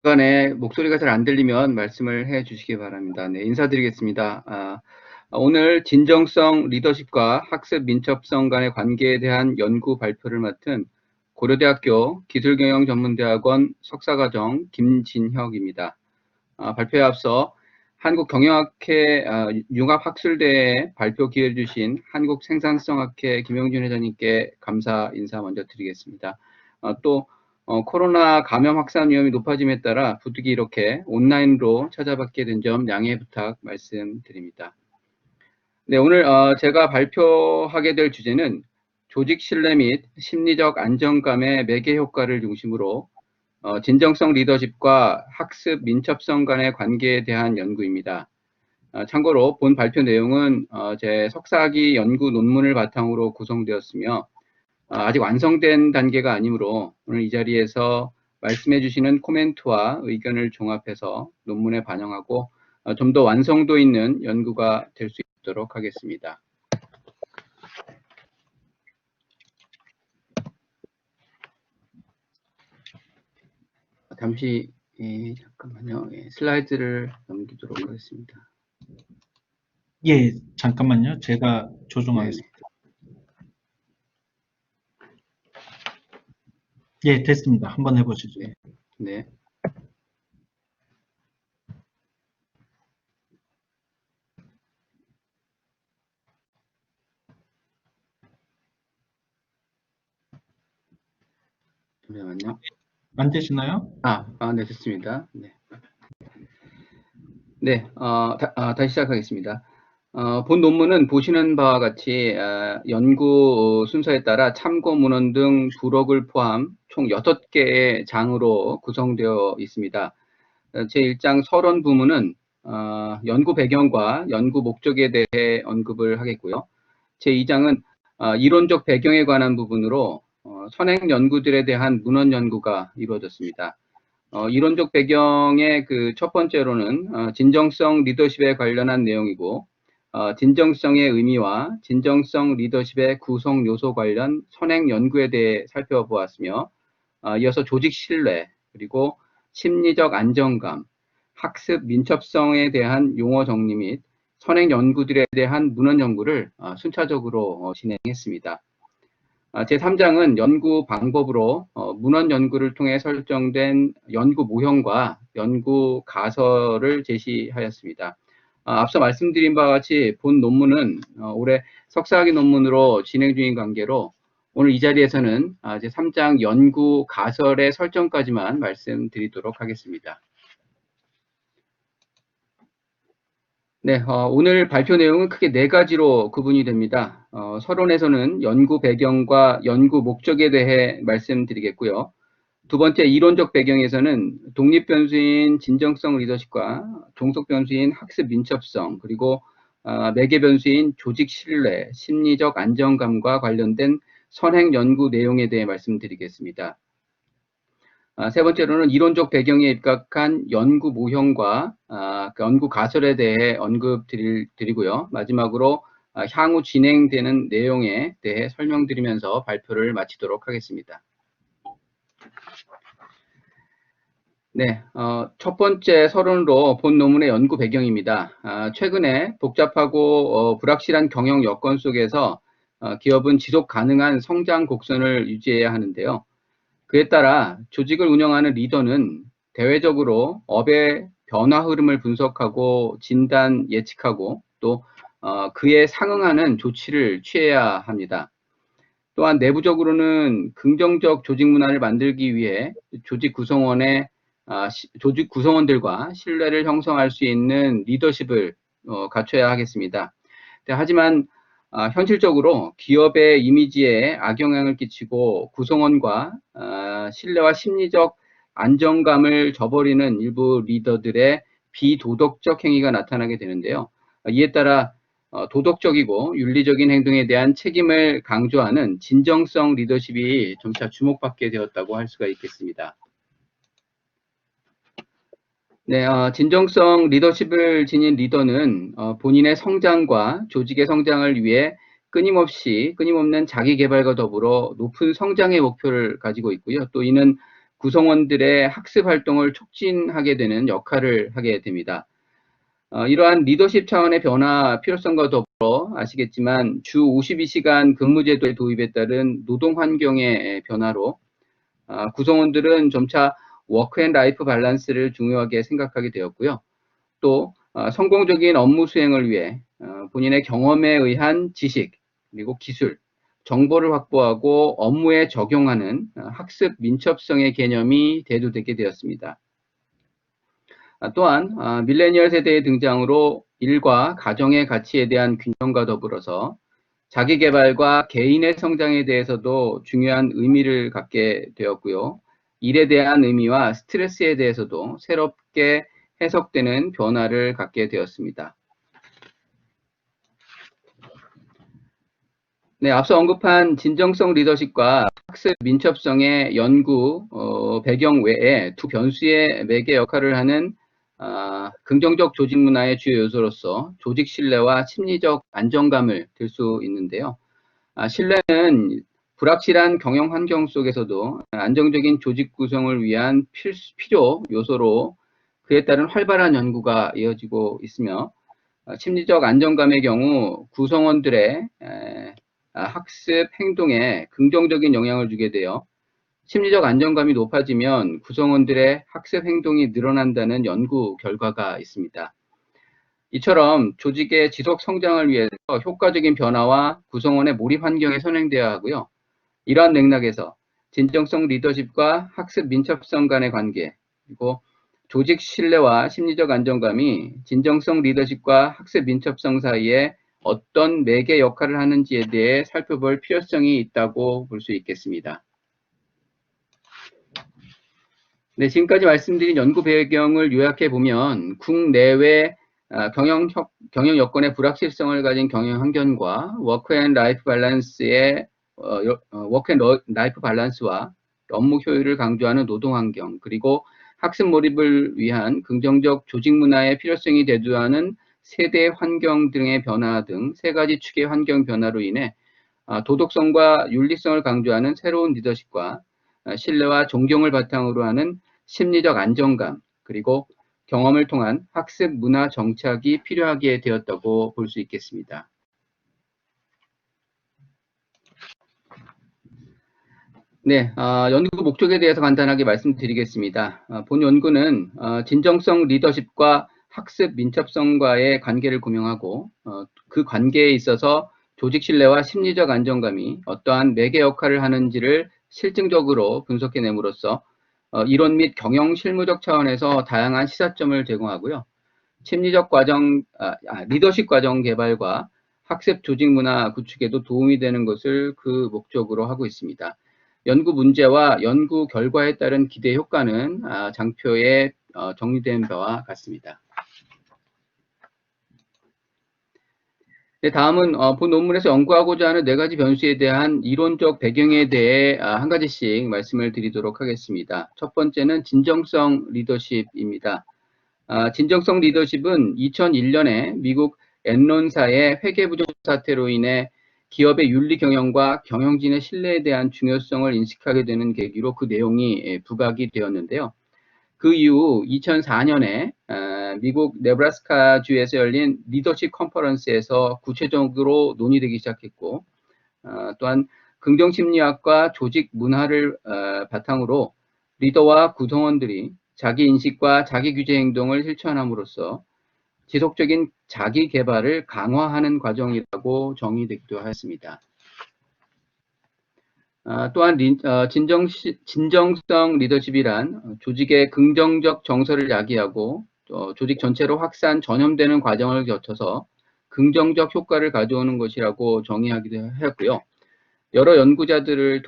중간에 목소리가 잘 안 들리면 말씀을 해 주시기 바랍니다. 네, 인사드리겠습니다. 오늘 진정성 리더십과 학습 민첩성 간의 관계에 대한 연구 발표를 맡은 고려대학교 기술경영전문대학원 석사과정 김진혁입니다. 발표에 앞서 한국경영학회 융합학술대회에 발표 기회를 주신 한국생산성학회 김용준 회장님께 감사 인사 먼저 드리겠습니다. 또 코로나 감염 확산 위험이 높아짐에 따라 부득이 이렇게 온라인으로 찾아뵙게 된 점 양해 부탁 말씀드립니다. 네, 오늘 제가 발표하게 될 주제는 조직 신뢰 및 심리적 안정감의 매개 효과를 중심으로 진정성 리더십과 학습 민첩성 간의 관계에 대한 연구입니다. 참고로 본 발표 내용은 제 석사학위 연구 논문을 바탕으로 구성되었으며 아직 완성된 단계가 아니므로 오늘 이 자리에서 말씀해 주시는 코멘트와 의견을 종합해서 논문에 반영하고 좀 더 완성도 있는 연구가 될 수 있도록 하겠습니다. 잠시 잠깐만요. 슬라이드를 넘기도록 하겠습니다. 예, 잠깐만요. 제가 조정하겠습니다. 예, 됐습니다. 한번 해보시죠. 네. 잠시만요. 안 되시나요? 네, 됐습니다. 네. 네, 다시 시작하겠습니다. 본 논문은 보시는 바와 같이 연구 순서에 따라 참고 문헌 등 부록을 포함 총 6개의 장으로 구성되어 있습니다. 제1장 서론 부문은 연구 배경과 연구 목적에 대해 언급을 하겠고요. 제2장은 이론적 배경에 관한 부분으로 선행 연구들에 대한 문헌 연구가 이루어졌습니다. 이론적 배경의 그 첫 번째로는 진정성 리더십에 관련한 내용이고 진정성의 의미와 진정성 리더십의 구성 요소 관련 선행 연구에 대해 살펴보았으며 이어서 조직 신뢰 그리고 심리적 안정감, 학습 민첩성에 대한 용어 정리 및 선행 연구들에 대한 문헌 연구를 순차적으로 진행했습니다. 제3장은 연구 방법으로 문헌 연구를 통해 설정된 연구 모형과 연구 가설을 제시하였습니다. 앞서 말씀드린 바와 같이 본 논문은 올해 석사학위 논문으로 진행 중인 관계로 오늘 이 자리에서는 제3장 연구 가설의 설정까지만 말씀드리도록 하겠습니다. 네, 오늘 발표 내용은 크게 4가지로 구분이 됩니다. 서론에서는 연구 배경과 연구 목적에 대해 말씀드리겠고요. 두 번째 이론적 배경에서는 독립 변수인 진정성 리더십과 종속 변수인 학습 민첩성, 그리고 매개 변수인 조직 신뢰, 심리적 안정감과 관련된 선행 연구 내용에 대해 말씀드리겠습니다. 세 번째로는 이론적 배경에 입각한 연구 모형과 그 연구 가설에 대해 언급 드리고요. 마지막으로 향후 진행되는 내용에 대해 설명드리면서 발표를 마치도록 하겠습니다. 네, 첫 번째 서론으로 본 논문의 연구 배경입니다. 최근에 복잡하고 불확실한 경영 여건 속에서 기업은 지속 가능한 성장 곡선을 유지해야 하는데요. 그에 따라 조직을 운영하는 리더는 대외적으로 업의 변화 흐름을 분석하고 진단 예측하고 또 그에 상응하는 조치를 취해야 합니다. 또한 내부적으로는 긍정적 조직 문화를 만들기 위해 조직 구성원들과 신뢰를 형성할 수 있는 리더십을 갖춰야 하겠습니다. 하지만 현실적으로 기업의 이미지에 악영향을 끼치고 구성원과 신뢰와 심리적 안정감을 저버리는 일부 리더들의 비도덕적 행위가 나타나게 되는데요. 이에 따라 도덕적이고 윤리적인 행동에 대한 책임을 강조하는 진정성 리더십이 점차 주목받게 되었다고 할 수가 있겠습니다. 네, 진정성 리더십을 지닌 리더는 본인의 성장과 조직의 성장을 위해 끊임없는 자기 개발과 더불어 높은 성장의 목표를 가지고 있고요. 또 이는 구성원들의 학습 활동을 촉진하게 되는 역할을 하게 됩니다. 이러한 리더십 차원의 변화 필요성과 더불어 아시겠지만 주 52시간 근무제도의 도입에 따른 노동 환경의 변화로 구성원들은 점차 워크 앤 라이프 밸런스를 중요하게 생각하게 되었고요. 또 성공적인 업무 수행을 위해 본인의 경험에 의한 지식 그리고 기술, 정보를 확보하고 업무에 적용하는 학습 민첩성의 개념이 대두되게 되었습니다. 또한 밀레니얼 세대의 등장으로 일과 가정의 가치에 대한 균형과 더불어서 자기 개발과 개인의 성장에 대해서도 중요한 의미를 갖게 되었고요. 일에 대한 의미와 스트레스에 대해서도 새롭게 해석되는 변화를 갖게 되었습니다. 네, 앞서 언급한 진정성 리더십과 학습 민첩성의 연구 배경 외에 두 변수의 매개 역할을 하는 긍정적 조직 문화의 주요 요소로서 조직 신뢰와 심리적 안정감을 들 수 있는데요. 신뢰는 불확실한 경영 환경 속에서도 안정적인 조직 구성을 위한 필요 요소로 그에 따른 활발한 연구가 이어지고 있으며 심리적 안정감의 경우 구성원들의 학습 행동에 긍정적인 영향을 주게 되어 심리적 안정감이 높아지면 구성원들의 학습 행동이 늘어난다는 연구 결과가 있습니다. 이처럼 조직의 지속 성장을 위해서 효과적인 변화와 구성원의 몰입 환경이 선행되어야 하고요. 이러한 맥락에서 진정성 리더십과 학습 민첩성 간의 관계, 그리고 조직 신뢰와 심리적 안정감이 진정성 리더십과 학습 민첩성 사이에 어떤 매개 역할을 하는지에 대해 살펴볼 필요성이 있다고 볼 수 있겠습니다. 네, 지금까지 말씀드린 연구 배경을 요약해 보면 국내외 경영 여건의 불확실성을 가진 경영 환경과 워크 앤 라이프 밸런스의 워크 앤 라이프 밸런스와 업무 효율을 강조하는 노동 환경, 그리고 학습 몰입을 위한 긍정적 조직 문화의 필요성이 대두하는 세대 환경 등의 변화 등 세 가지 축의 환경 변화로 인해 도덕성과 윤리성을 강조하는 새로운 리더십과 신뢰와 존경을 바탕으로 하는 심리적 안정감, 그리고 경험을 통한 학습 문화 정착이 필요하게 되었다고 볼 수 있겠습니다. 네, 연구 목적에 대해서 간단하게 말씀드리겠습니다. 본 연구는 진정성 리더십과 학습 민첩성과의 관계를 고명하고 그 관계에 있어서 조직 신뢰와 심리적 안정감이 어떠한 매개 역할을 하는지를 실증적으로 분석해냄으로써 이론 및 경영 실무적 차원에서 다양한 시사점을 제공하고요. 심리적 과정, 리더십 과정 개발과 학습 조직 문화 구축에도 도움이 되는 것을 그 목적으로 하고 있습니다. 연구 문제와 연구 결과에 따른 기대 효과는 장표에 정리된 바와 같습니다. 네, 다음은 본 논문에서 연구하고자 하는 네 가지 변수에 대한 이론적 배경에 대해 한 가지씩 말씀을 드리도록 하겠습니다. 첫 번째는 진정성 리더십입니다. 진정성 리더십은 2001년에 미국 엔론사의 회계 부정 사태로 인해 기업의 윤리 경영과 경영진의 신뢰에 대한 중요성을 인식하게 되는 계기로 그 내용이 부각이 되었는데요. 그 이후 2004년에 미국 네브라스카주에서 열린 리더십 컨퍼런스에서 구체적으로 논의되기 시작했고 또한 긍정심리학과 조직 문화를 바탕으로 리더와 구성원들이 자기 인식과 자기 규제 행동을 실천함으로써 지속적인 자기 개발을 강화하는 과정이라고 정의되기도 하였습니다. 또한 진정성 리더십이란 조직의 긍정적 정서를 야기하고 조직 전체로 확산 전염되는 과정을 거쳐서 긍정적 효과를 가져오는 것이라고 정의하기도 하였고요. 여러 연구자들의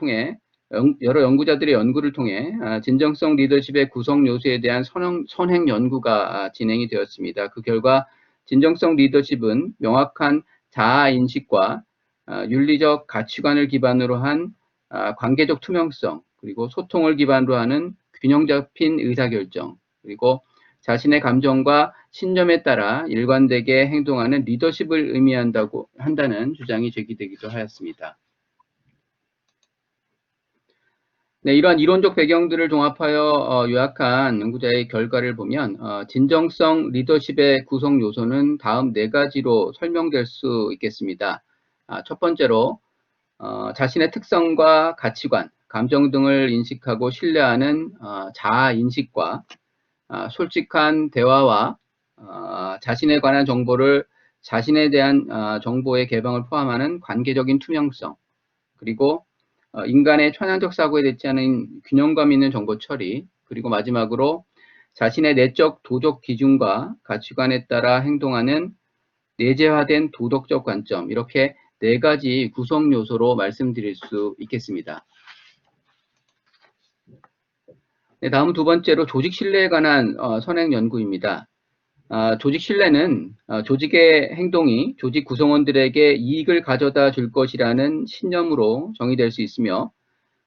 연구를 통해 진정성 리더십의 구성 요소에 대한 선행 연구가 진행이 되었습니다. 그 결과 진정성 리더십은 명확한 자아 인식과 윤리적 가치관을 기반으로 한 관계적 투명성, 그리고 소통을 기반으로 하는 균형 잡힌 의사결정, 그리고 자신의 감정과 신념에 따라 일관되게 행동하는 리더십을 한다는 주장이 제기되기도 하였습니다. 네, 이러한 이론적 배경들을 종합하여 요약한 연구자의 결과를 보면 진정성 리더십의 구성 요소는 다음 네 가지로 설명될 수 있겠습니다. 첫 번째로 자신의 특성과 가치관, 감정 등을 인식하고 신뢰하는 자아인식과 솔직한 대화와 자신에 관한 정보를 자신에 대한 정보의 개방을 포함하는 관계적인 투명성, 그리고 인간의 천연적 사고에 대치 않은 균형감 있는 정보 처리, 그리고 마지막으로 자신의 내적 도덕 기준과 가치관에 따라 행동하는 내재화된 도덕적 관점, 이렇게 네 가지 구성 요소로 말씀드릴 수 있겠습니다. 네, 다음은 두 번째로 조직 신뢰에 관한 선행 연구입니다. 조직 신뢰는 조직의 행동이 조직 구성원들에게 이익을 가져다 줄 것이라는 신념으로 정의될 수 있으며,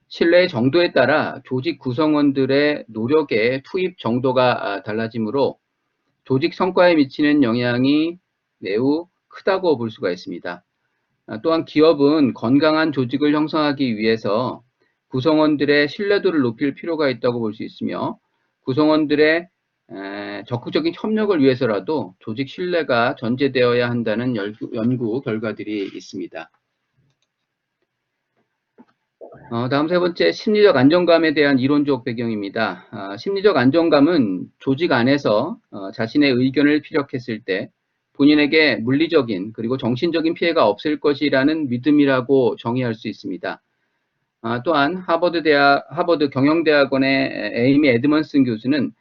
신뢰의 정도에 따라 조직 구성원들의 노력의 투입 정도가 달라지므로 조직 성과에 미치는 영향이 매우 크다고 볼 수가 있습니다. 또한 기업은 건강한 조직을 형성하기 위해서 구성원들의 신뢰도를 높일 필요가 있다고 볼 수 있으며, 구성원들의 적극적인 협력을 위해서라도 조직 신뢰가 전제되어야 한다는 연구 결과들이 있습니다. 다음 세 번째, 심리적 안정감에 대한 이론적 배경입니다. 심리적 안정감은 조직 안에서 자신의 의견을 피력했을 때 본인에게 물리적인 그리고 정신적인 피해가 없을 것이라는 믿음이라고 정의할 수 있습니다. 또한 하버드 경영대학원의 에이미 에드먼슨 교수는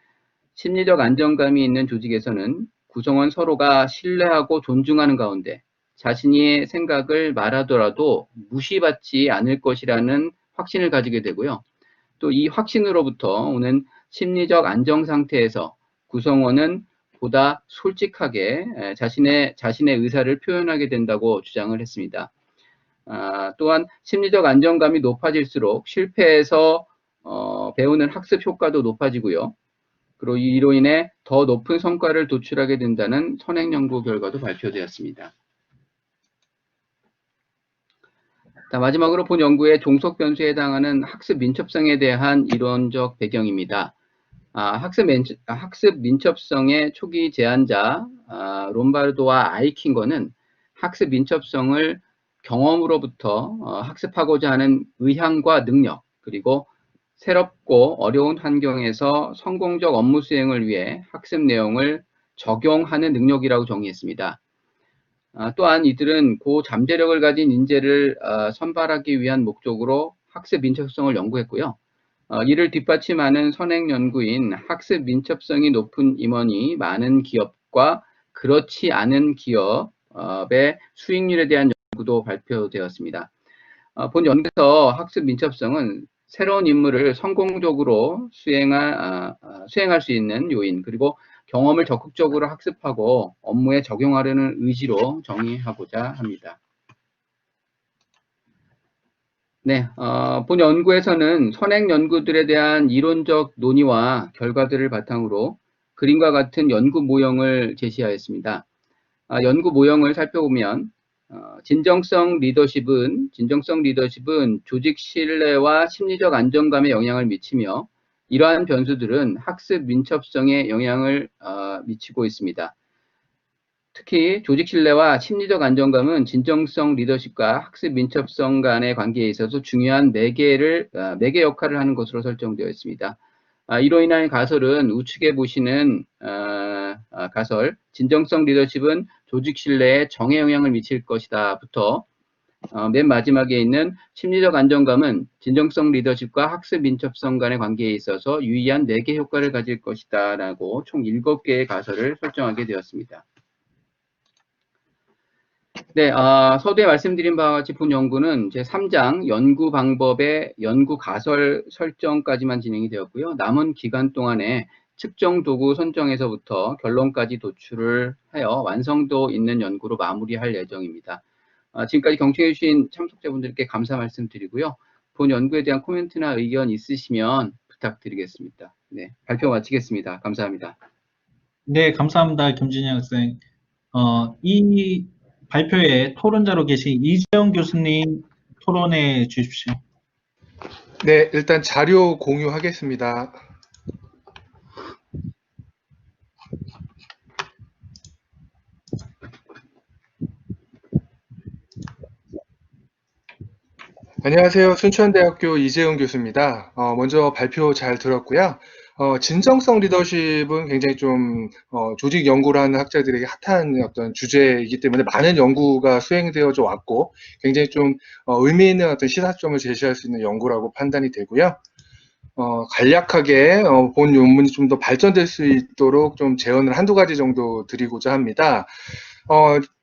심리적 안정감이 있는 조직에서는 구성원 서로가 신뢰하고 존중하는 가운데 자신의 생각을 말하더라도 무시받지 않을 것이라는 확신을 가지게 되고요. 또 이 확신으로부터 오는 심리적 안정 상태에서 구성원은 보다 솔직하게 자신의 의사를 표현하게 된다고 주장을 했습니다. 또한 심리적 안정감이 높아질수록 실패에서 배우는 학습 효과도 높아지고요. 그리고 이로 인해 더 높은 성과를 도출하게 된다는 선행 연구 결과도 발표되었습니다. 마지막으로 본 연구의 종속 변수에 해당하는 학습 민첩성에 대한 이론적 배경입니다. 학습 민첩성의 초기 제안자 롬바르도와 아이킹거는 학습 민첩성을 경험으로부터 학습하고자 하는 의향과 능력, 그리고 새롭고 어려운 환경에서 성공적 업무 수행을 위해 학습 내용을 적용하는 능력이라고 정의했습니다. 또한 이들은 고잠재력을 가진 인재를 선발하기 위한 목적으로 학습 민첩성을 연구했고요. 이를 뒷받침하는 선행 연구인 학습 민첩성이 높은 임원이 많은 기업과 그렇지 않은 기업의 수익률에 대한 연구도 발표되었습니다. 본 연구에서 학습 민첩성은 새로운 임무를 성공적으로 수행할 수 있는 요인, 그리고 경험을 적극적으로 학습하고 업무에 적용하려는 의지로 정의하고자 합니다. 네, 본 연구에서는 선행 연구들에 대한 이론적 논의와 결과들을 바탕으로 그림과 같은 연구 모형을 제시하였습니다. 연구 모형을 살펴보면 진정성 리더십은 조직 신뢰와 심리적 안정감에 영향을 미치며, 이러한 변수들은 학습 민첩성에 영향을 미치고 있습니다. 특히 조직 신뢰와 심리적 안정감은 진정성 리더십과 학습 민첩성 간의 관계에 있어서 중요한 매개 역할을 하는 것으로 설정되어 있습니다. 이로 인한 가설은 우측에 보시는 가설, 진정성 리더십은 조직 신뢰에 정의 영향을 미칠 것이다 부터 맨 마지막에 있는 심리적 안정감은 진정성 리더십과 학습 민첩성 간의 관계에 있어서 유의한 매개 효과를 가질 것이다 라고 총 7개의 가설을 설정하게 되었습니다. 네, 서두에 말씀드린 바와 같이 본 연구는 제3장 연구 방법의 연구 가설 설정까지만 진행이 되었고요. 남은 기간 동안에 측정 도구 선정에서부터 결론까지 도출을 하여 완성도 있는 연구로 마무리할 예정입니다. 지금까지 경청해 주신 참석자분들께 감사 말씀드리고요. 본 연구에 대한 코멘트나 의견 있으시면 부탁드리겠습니다. 네, 발표 마치겠습니다. 감사합니다. 네, 감사합니다. 김진영 학생. 이 발표에 토론자로 계신 이재영 교수님 토론해 주십시오. 네, 일단 자료 공유하겠습니다. 안녕하세요. 순천대학교 이재훈 교수입니다. 먼저 발표 잘 들었고요. 진정성 리더십은 굉장히 좀 조직 연구를 하는 학자들에게 핫한 어떤 주제이기 때문에 많은 연구가 수행되어져 왔고 굉장히 좀 의미 있는 어떤 시사점을 제시할 수 있는 연구라고 판단이 되고요. 간략하게 본 논문이 좀 더 발전될 수 있도록 좀 제언을 한두 가지 정도 드리고자 합니다.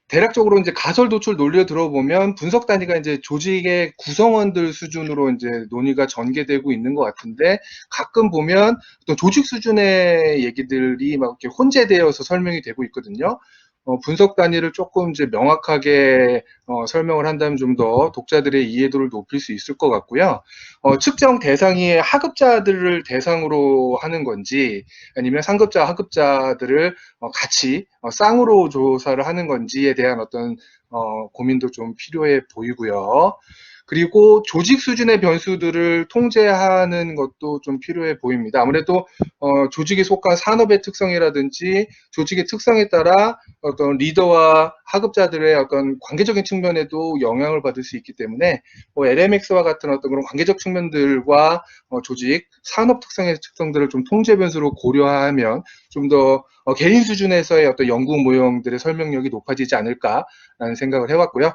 대략적으로 이제 가설 도출 논리를 들어보면 분석 단위가 이제 조직의 구성원들 수준으로 이제 논의가 전개되고 있는 것 같은데 가끔 보면 또 조직 수준의 얘기들이 막 이렇게 혼재되어서 설명이 되고 있거든요. 분석 단위를 조금 이제 명확하게 설명을 한다면 좀 더 독자들의 이해도를 높일 수 있을 것 같고요. 측정 대상이 하급자들을 대상으로 하는 건지 아니면 상급자, 하급자들을 같이 쌍으로 조사를 하는 건지에 대한 어떤 고민도 좀 필요해 보이고요. 그리고 조직 수준의 변수들을 통제하는 것도 좀 필요해 보입니다. 아무래도 조직에 속한 산업의 특성이라든지 조직의 특성에 따라 어떤 리더와 하급자들의 어떤 관계적인 측면에도 영향을 받을 수 있기 때문에 LMX와 같은 어떤 그런 관계적 측면들과 조직, 산업 특성의 특성들을 좀 통제 변수로 고려하면 좀 더 개인 수준에서의 어떤 연구 모형들의 설명력이 높아지지 않을까라는 생각을 해왔고요.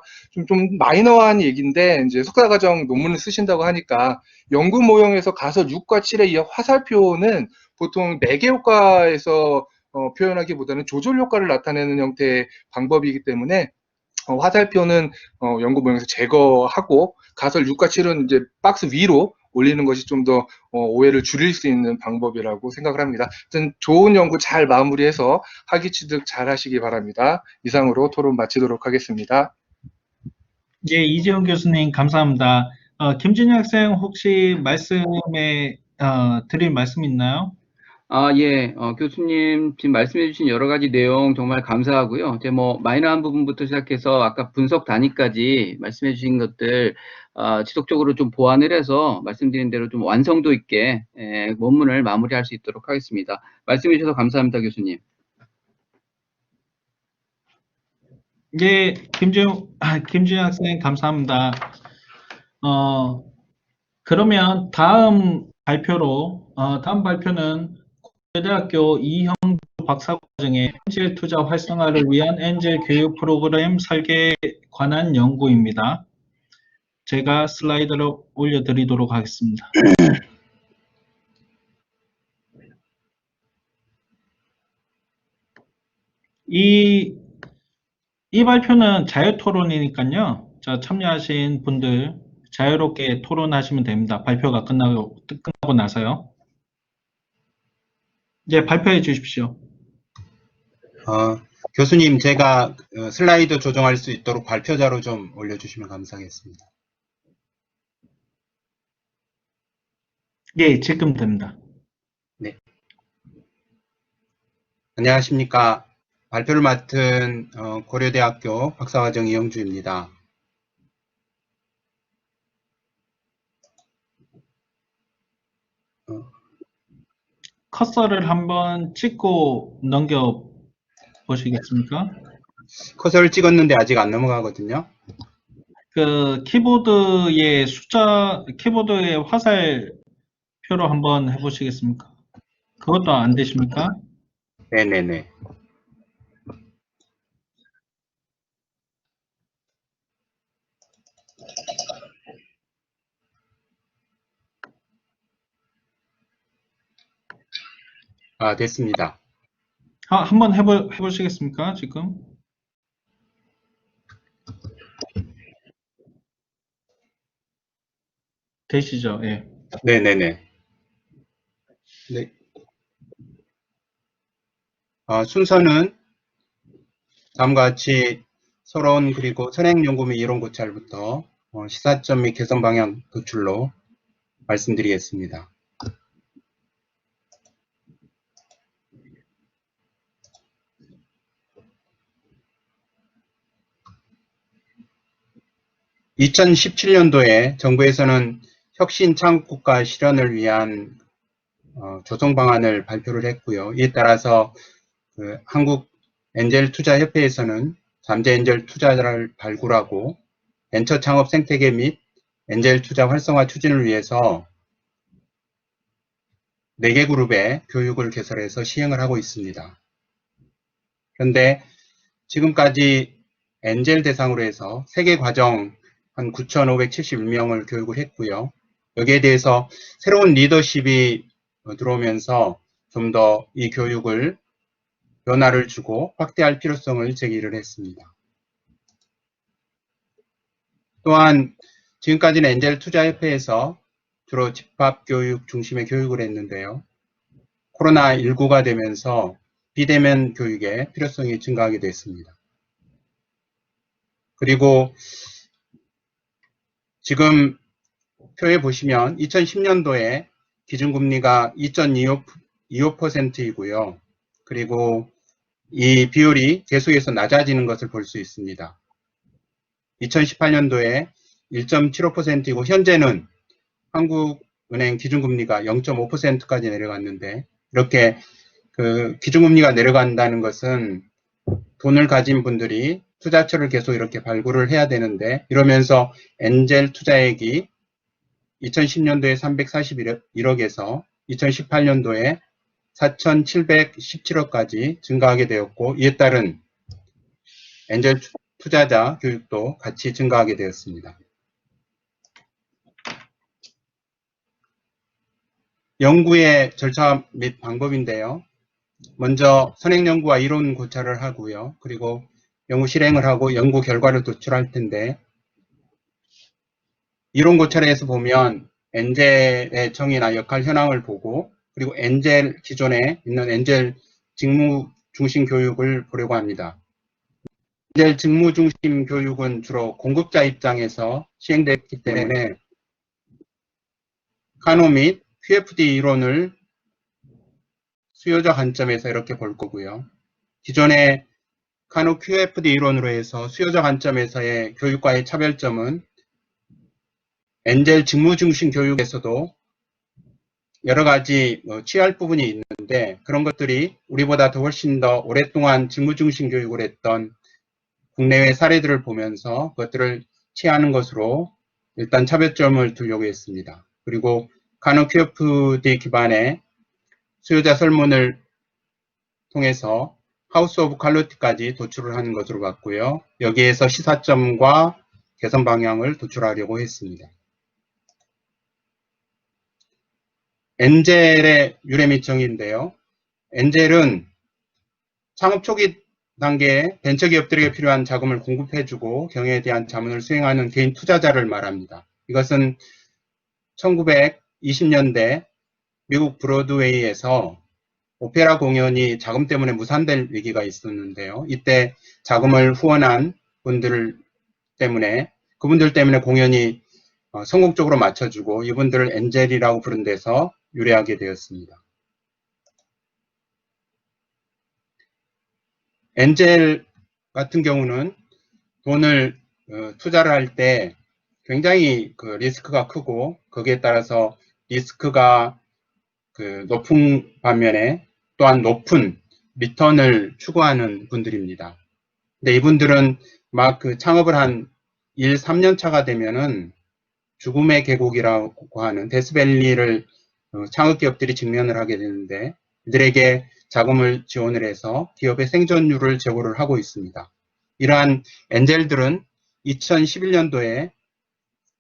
좀 마이너한 얘기인데 이제 석사과정 논문을 쓰신다고 하니까 연구 모형에서 가설 6과 7의 이 화살표는 보통 매개 효과에서 표현하기보다는 조절 효과를 나타내는 형태의 방법이기 때문에 화살표는 연구 모형에서 제거하고 가설 6과 7은 이제 박스 위로 올리는 것이 좀 더 오해를 줄일 수 있는 방법이라고 생각을 합니다. 하여튼 좋은 연구 잘 마무리해서 학위 취득 잘 하시기 바랍니다. 이상으로 토론 마치도록 하겠습니다. 예, 이재훈 교수님 감사합니다. 김진영 학생 혹시 말씀에 드릴 말씀 있나요? 예, 교수님 지금 말씀해 주신 여러 가지 내용 정말 감사하고요. 이제 뭐 마이너한 부분부터 시작해서 아까 분석 단위까지 말씀해 주신 것들 지속적으로 좀 보완을 해서 말씀드린 대로 좀 완성도 있게 논문을 마무리할 수 있도록 하겠습니다. 말씀해 주셔서 감사합니다, 교수님. 예, 김진영 학생 감사합니다. 그러면 다음 발표는 고려대학교 이형주 박사과정의 엔젤 투자 활성화를 위한 엔젤 교육 프로그램 설계에 관한 연구입니다. 제가 슬라이드를 올려드리도록 하겠습니다. 이 발표는 자유토론이니까요. 자, 참여하신 분들 자유롭게 토론하시면 됩니다. 발표가 끝나고 나서요. 이제 발표해 주십시오. 교수님, 제가 슬라이드 조정할 수 있도록 발표자로 좀 올려주시면 감사하겠습니다. 예, 지금 됩니다. 네. 안녕하십니까. 발표를 맡은 고려대학교 박사과정 이영주입니다. 커서를 한번 찍고 넘겨 보시겠습니까? 커서를 찍었는데 아직 안 넘어가거든요. 그 키보드의 화살표로 한번 해보시겠습니까? 그것도 안 되십니까? 네네네. 됐습니다. 한번 해보시겠습니까? 지금? 되시죠? 예. 네네네. 네. 순서는 다음과 같이 서론 그리고 선행 연구 및 이론 고찰부터 시사점 및 개선 방향 도출로 말씀드리겠습니다. (2017년도에) 정부에서는 혁신 창업국가 실현을 위한 조성 방안을 발표를 했고요. 이에 따라서 그 한국 엔젤 투자협회에서는 잠재 엔젤 투자자를 발굴하고 벤처 창업 생태계 및 엔젤 투자 활성화 추진을 위해서 4개 그룹의 교육을 개설해서 시행을 하고 있습니다. 그런데 지금까지 엔젤 대상으로 해서 3개 과정 한 9,571명을 교육을 했고요. 여기에 대해서 새로운 리더십이 들어오면서 좀 더 이 교육을 변화를 주고 확대할 필요성을 제기를 했습니다. 또한 지금까지는 엔젤 투자협회에서 주로 집합교육 중심의 교육을 했는데요. 코로나19가 되면서 비대면 교육의 필요성이 증가하게 됐습니다. 그리고 지금 표에 보시면 2010년도에 기준금리가 2.25%이고요. 그리고 이 비율이 계속해서 낮아지는 것을 볼 수 있습니다. 2018년도에 1.75%이고 현재는 한국은행 기준금리가 0.5%까지 내려갔는데 이렇게 그 기준금리가 내려간다는 것은 돈을 가진 분들이 투자처를 계속 이렇게 발굴을 해야 되는데 이러면서 엔젤 투자액이 2010년도에 341억에서 2018년도에 4,717억까지 증가하게 되었고 이에 따른 엔젤 투자자 교육도 같이 증가하게 되었습니다. 연구의 절차 및 방법인데요. 먼저 선행연구와 이론 고찰을 하고요. 그리고 연구 실행을 하고 연구 결과를 도출할 텐데 이론 고찰에서 보면 엔젤의 정의나 역할 현황을 보고 그리고 엔젤 기존에 있는 엔젤 직무 중심 교육을 보려고 합니다. 엔젤 직무 중심 교육은 주로 공급자 입장에서 시행됐기 때문에 카노 및 QFD 이론을 수요자 관점에서 이렇게 볼 거고요. 기존의 카노 QFD 이론으로 해서 수요자 관점에서의 교육과의 차별점은 엔젤 직무 중심 교육에서도 여러 가지 취할 부분이 있는데 그런 것들이 우리보다 더 훨씬 더 오랫동안 직무 중심 교육을 했던 국내외 사례들을 보면서 그것들을 취하는 것으로 일단 차별점을 두려고 했습니다. 그리고 카노 QFD 기반의 수요자 설문을 통해서 하우스 오브 퀄리티까지 도출을 하는 것으로 봤고요. 여기에서 시사점과 개선 방향을 도출하려고 했습니다. 엔젤의 유래 및 정의인데요. 엔젤은 창업 초기 단계에 벤처기업들에게 필요한 자금을 공급해주고 경영에 대한 자문을 수행하는 개인 투자자를 말합니다. 이것은 1920년대 미국 브로드웨이에서 오페라 공연이 자금 때문에 무산될 위기가 있었는데요. 이때 자금을 후원한 분들 때문에 그분들 때문에 공연이 성공적으로 맞춰주고 이분들을 엔젤이라고 부른 데서 유래하게 되었습니다. 엔젤 같은 경우는 돈을 투자를 할 때 굉장히 그 리스크가 크고 거기에 따라서 리스크가 높은 반면에 또한 높은 리턴을 추구하는 분들입니다. 근데 이분들은 막 창업을 한 1, 3년 차가 되면은 죽음의 계곡이라고 하는 데스밸리를 창업기업들이 직면을 하게 되는데 이들에게 자금을 지원을 해서 기업의 생존율을 제고를 하고 있습니다. 이러한 엔젤들은 2011년도에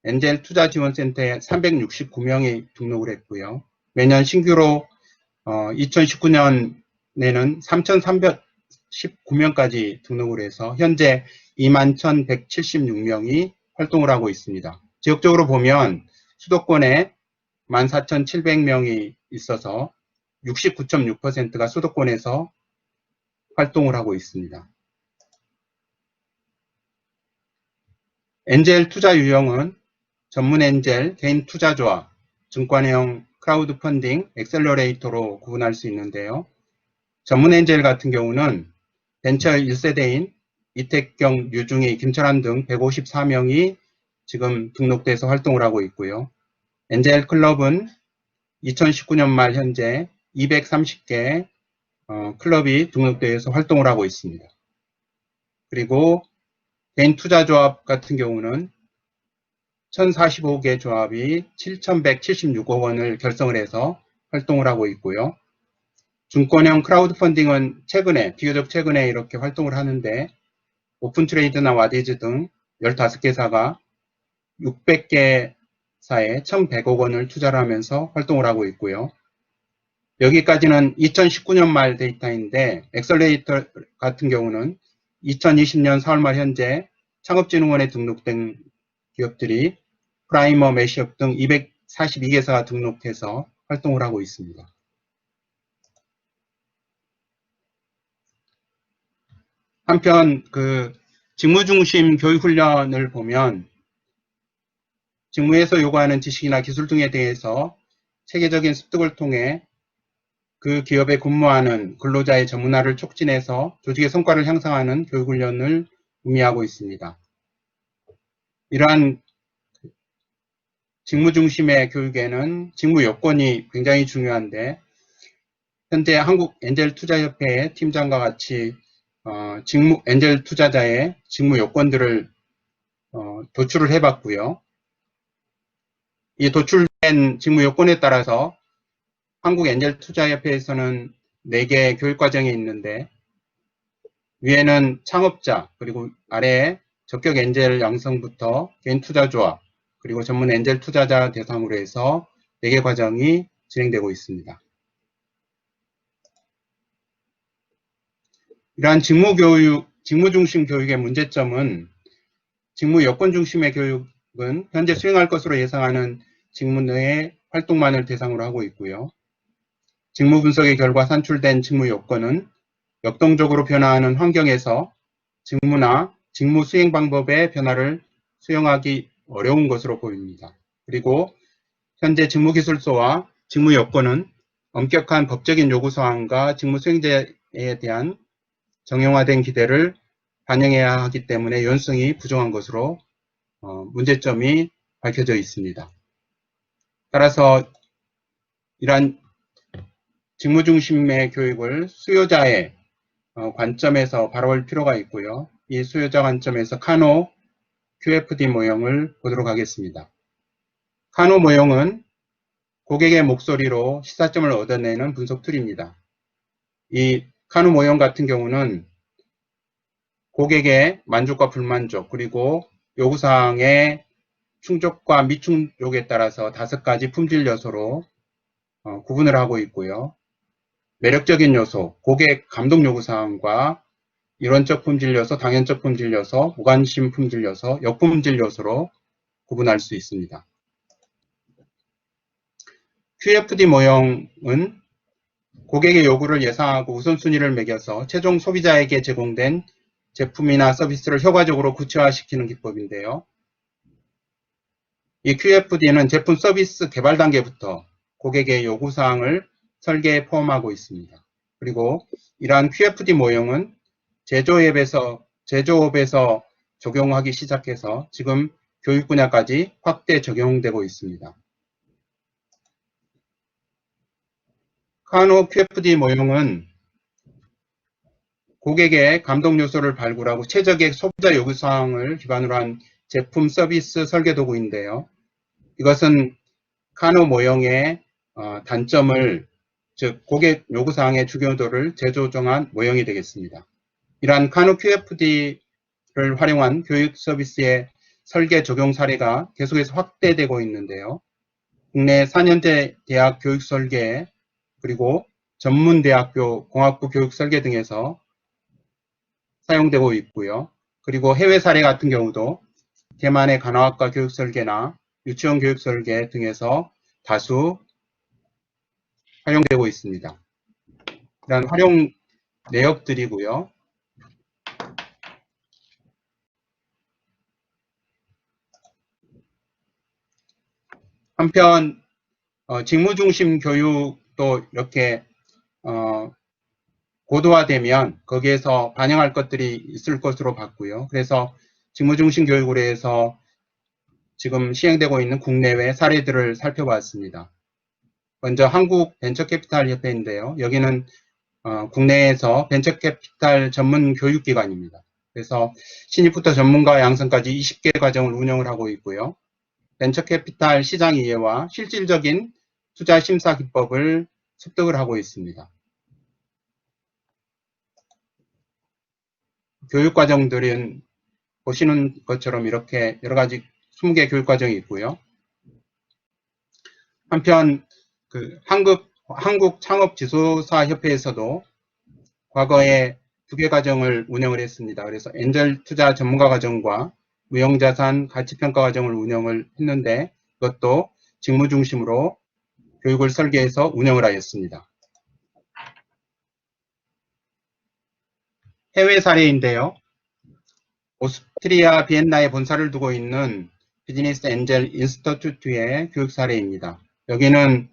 엔젤 투자지원센터에 369명이 등록을 했고요. 매년 신규로 2019년에는 3,319명까지 등록을 해서 현재 21,176명이 활동을 하고 있습니다. 지역적으로 보면 수도권에 14,700명이 있어서 69.6%가 수도권에서 활동을 하고 있습니다. 엔젤 투자 유형은 전문 엔젤, 개인 투자조합, 증권형 크라우드 펀딩, 엑셀러레이터로 구분할 수 있는데요. 전문 엔젤 같은 경우는 벤처 1세대인 이택경, 류중희, 김철환 등 154명이 지금 등록돼서 활동을 하고 있고요. 엔젤 클럽은 2019년 말 현재 230개 클럽이 등록되어서 활동을 하고 있습니다. 그리고 개인 투자조합 같은 경우는 1045개 조합이 7,176억 원을 결성을 해서 활동을 하고 있고요. 증권형 크라우드 펀딩은 비교적 최근에 이렇게 활동을 하는데 오픈트레이드나 와디즈 등 15개사가 600개사에 1,100억 원을 투자를 하면서 활동을 하고 있고요. 여기까지는 2019년 말 데이터인데 엑셀레이터 같은 경우는 2020년 4월 말 현재 창업진흥원에 등록된 기업들이 프라이머, 매시업 등 242개사가 등록해서 활동을 하고 있습니다. 한편 직무중심 교육훈련을 보면 직무에서 요구하는 지식이나 기술 등에 대해서 체계적인 습득을 통해 그 기업에 근무하는 근로자의 전문화를 촉진해서 조직의 성과를 향상하는 교육훈련을 의미하고 있습니다. 이러한 직무중심의 교육에는 직무 여건이 굉장히 중요한데 현재 한국엔젤투자협회의 팀장과 같이 엔젤 투자자의 직무 요건들을 도출을 해봤고요. 이 도출된 직무 요건에 따라서 한국엔젤투자협회에서는 4개의 교육과정이 있는데 위에는 창업자, 그리고 아래에 적격 엔젤 양성부터 개인 투자조합, 그리고 전문 엔젤 투자자 대상으로 해서 4개 과정이 진행되고 있습니다. 이러한 직무중심 교육의 문제점은 직무 여건 중심의 교육은 현재 수행할 것으로 예상하는 직무 내의 활동만을 대상으로 하고 있고요. 직무 분석의 결과 산출된 직무 요건은 역동적으로 변화하는 환경에서 직무나 직무 수행 방법의 변화를 수용하기 어려운 것으로 보입니다. 그리고 현재 직무기술서와 직무 요건은 엄격한 법적인 요구사항과 직무 수행자에 대한 정형화된 기대를 반영해야 하기 때문에 연승이 부정한 것으로 문제점이 밝혀져 있습니다. 따라서 이러한 직무중심의 교육을 수요자의 관점에서 바라볼 필요가 있고요. 이 수요자 관점에서 카노 QFD 모형을 보도록 하겠습니다. 카노 모형은 고객의 목소리로 시사점을 얻어내는 분석 툴입니다. 이 카노 모형 같은 경우는 고객의 만족과 불만족, 그리고 요구사항의 충족과 미충족에 따라서 5가지 품질 요소로 구분을 하고 있고요. 매력적인 요소, 고객 감동 요구사항과 이론적 품질 요소, 당연적 품질 요소, 무관심 품질 요소, 역품질 요소로 구분할 수 있습니다. QFD 모형은 고객의 요구를 예상하고 우선순위를 매겨서 최종 소비자에게 제공된 제품이나 서비스를 효과적으로 구체화시키는 기법인데요. 이 QFD는 제품 서비스 개발 단계부터 고객의 요구사항을 설계에 포함하고 있습니다. 그리고 이러한 QFD 모형은 제조업에서 적용하기 시작해서 지금 교육 분야까지 확대 적용되고 있습니다. 카노 QFD 모형은 고객의 감동 요소를 발굴하고 최적의 소비자 요구사항을 기반으로 한 제품 서비스 설계 도구인데요. 이것은 카노 모형의 단점을, 즉 고객 요구사항의 중요도를 재조정한 모형이 되겠습니다. 이러한 카노 QFD를 활용한 교육 서비스의 설계 적용 사례가 계속해서 확대되고 있는데요. 국내 4년제 대학 교육 설계, 그리고 전문대학교 공학부 교육 설계 등에서 사용되고 있고요. 그리고 해외 사례 같은 경우도 대만의 간호학과 교육 설계나 유치원 교육 설계 등에서 다수 활용되고 있습니다. 이런 활용 내역들이고요. 한편 직무중심 교육도 이렇게 고도화되면 거기에서 반영할 것들이 있을 것으로 봤고요. 그래서 직무중심 교육으로 해서 지금 시행되고 있는 국내외 사례들을 살펴봤습니다. 먼저 한국벤처캐피탈협회인데요. 여기는 국내에서 벤처캐피탈 전문 교육기관입니다. 그래서 신입부터 전문가 양성까지 20개 과정을 운영을 하고 있고요. 벤처캐피탈 시장 이해와 실질적인 투자 심사 기법을 습득을 하고 있습니다. 교육과정들은 보시는 것처럼 이렇게 여러 가지 20개 교육과정이 있고요. 한편 한국창업지소사협회에서도 과거에 2개 과정을 운영을 했습니다. 그래서 엔젤 투자 전문가 과정과 무형자산 가치평가 과정을 운영을 했는데 그것도 직무 중심으로 교육을 설계해서 운영을 하였습니다. 해외 사례인데요. 오스트리아 비엔나에 본사를 두고 있는 비즈니스 엔젤 인스티튜트의 교육 사례입니다. 여기는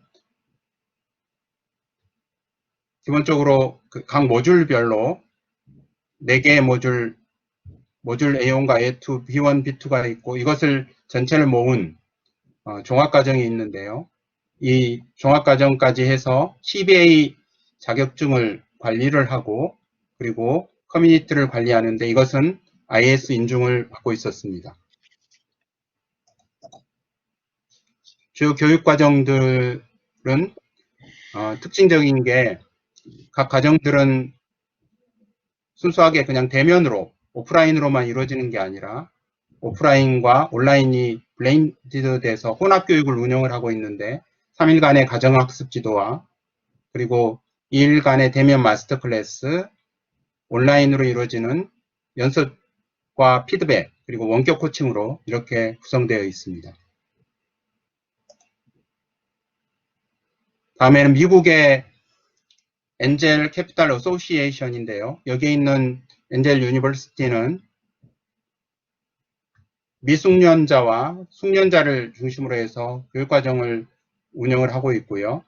기본적으로 각 모듈별로 4개의 모듈 A1과 A2, B1, B2가 있고 이것을 전체를 모은 종합과정이 있는데요. 이 종합과정까지 해서 CBA 자격증을 관리를 하고 그리고 커뮤니티를 관리하는데 이것은 IS 인증을 받고 있었습니다. 주요 교육과정들은 특징적인 게 각 과정들은 순수하게 그냥 대면으로 오프라인으로만 이루어지는 게 아니라 오프라인과 온라인이 블렌디드 돼서 혼합 교육을 운영을 하고 있는데 3일간의 가정학습 지도와 그리고 2일간의 대면 마스터 클래스, 온라인으로 이루어지는 연습과 피드백, 그리고 원격 코칭으로 이렇게 구성되어 있습니다. 다음에는 미국의 엔젤 캐피탈 어소시에이션인데요. 여기에 있는 엔젤 유니버시티는 미숙련자와 숙련자를 중심으로 해서 교육과정을 운영을 하고 있고요.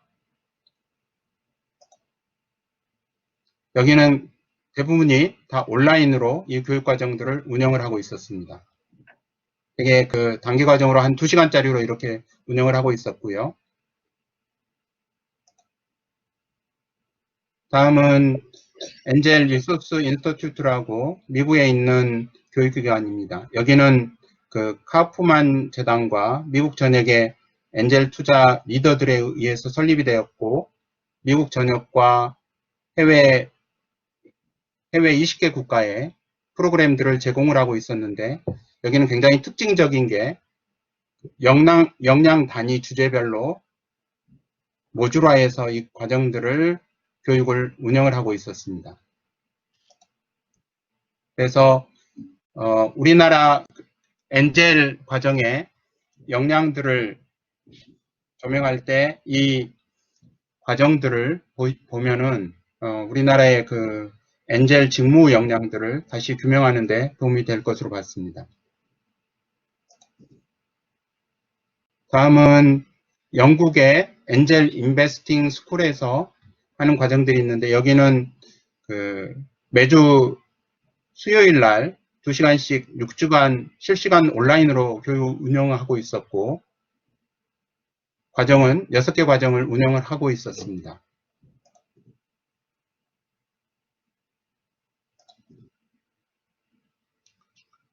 여기는 대부분이 다 온라인으로 이 교육과정들을 운영을 하고 있었습니다. 이게 단기과정으로 한 2시간짜리로 이렇게 운영을 하고 있었고요. 다음은 엔젤 리소스 인스티튜트라고 미국에 있는 교육기관입니다. 여기는 카우프만 재단과 미국 전역의 엔젤 투자 리더들에 의해서 설립이 되었고 미국 전역과 해외 20개 국가의 프로그램들을 제공을 하고 있었는데 여기는 굉장히 특징적인 게 역량 단위 주제별로 모듈화해서 이 과정들을 교육을 운영을 하고 있었습니다. 그래서 우리나라 엔젤 과정의 역량들을 조명할 때 이 과정들을 보면은 우리나라의 엔젤 직무 역량들을 다시 규명하는 데 도움이 될 것으로 봤습니다. 다음은 영국의 엔젤 인베스팅 스쿨에서 하는 과정들이 있는데 여기는 매주 수요일 날 2시간씩 6주간 실시간 온라인으로 교육 운영하고 있었고 과정은 6개 과정을 운영을 하고 있었습니다.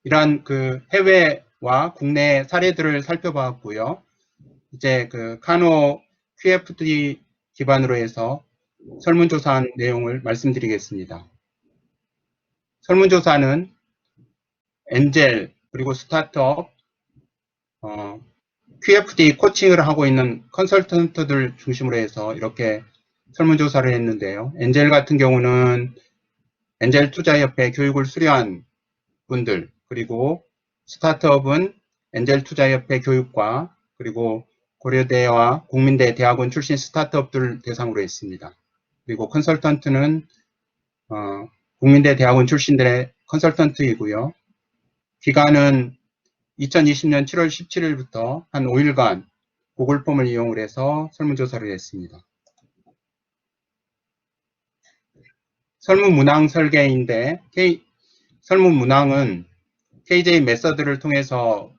이러한 해외와 국내 사례들을 살펴봤고요. 이제 카노 QFD 기반으로 해서 설문조사한 내용을 말씀드리겠습니다. 설문조사는 엔젤 그리고 스타트업, QFD 코칭을 하고 있는 컨설턴트들 중심으로 해서 이렇게 설문조사를 했는데요. 엔젤 같은 경우는 엔젤 투자협회 교육을 수료한 분들, 그리고 스타트업은 엔젤 투자협회 교육과 그리고 고려대와 국민대 대학원 출신 스타트업들 대상으로 했습니다. 그리고 컨설턴트는 국민대 대학원 출신들의 컨설턴트이고요. 기간은 2020년 7월 17일부터 한 5일간 구글 폼을 이용을 해서 설문조사를 했습니다. 설문 문항 설계인데 설문 문항은 KJ 메서드를 통해서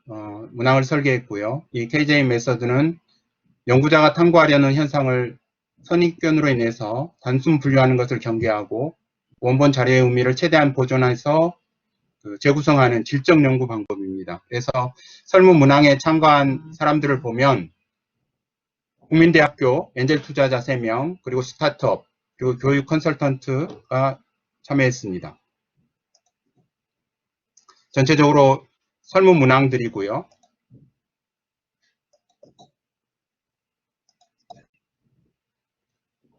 문항을 설계했고요. 이 KJ 메서드는 연구자가 탐구하려는 현상을 선입견으로 인해서 단순 분류하는 것을 경계하고 원본 자료의 의미를 최대한 보존해서 재구성하는 질적 연구 방법입니다. 그래서 설문 문항에 참가한 사람들을 보면 국민대학교 엔젤 투자자 3명, 그리고 스타트업, 그리고 교육 컨설턴트가 참여했습니다. 전체적으로 설문 문항들이고요.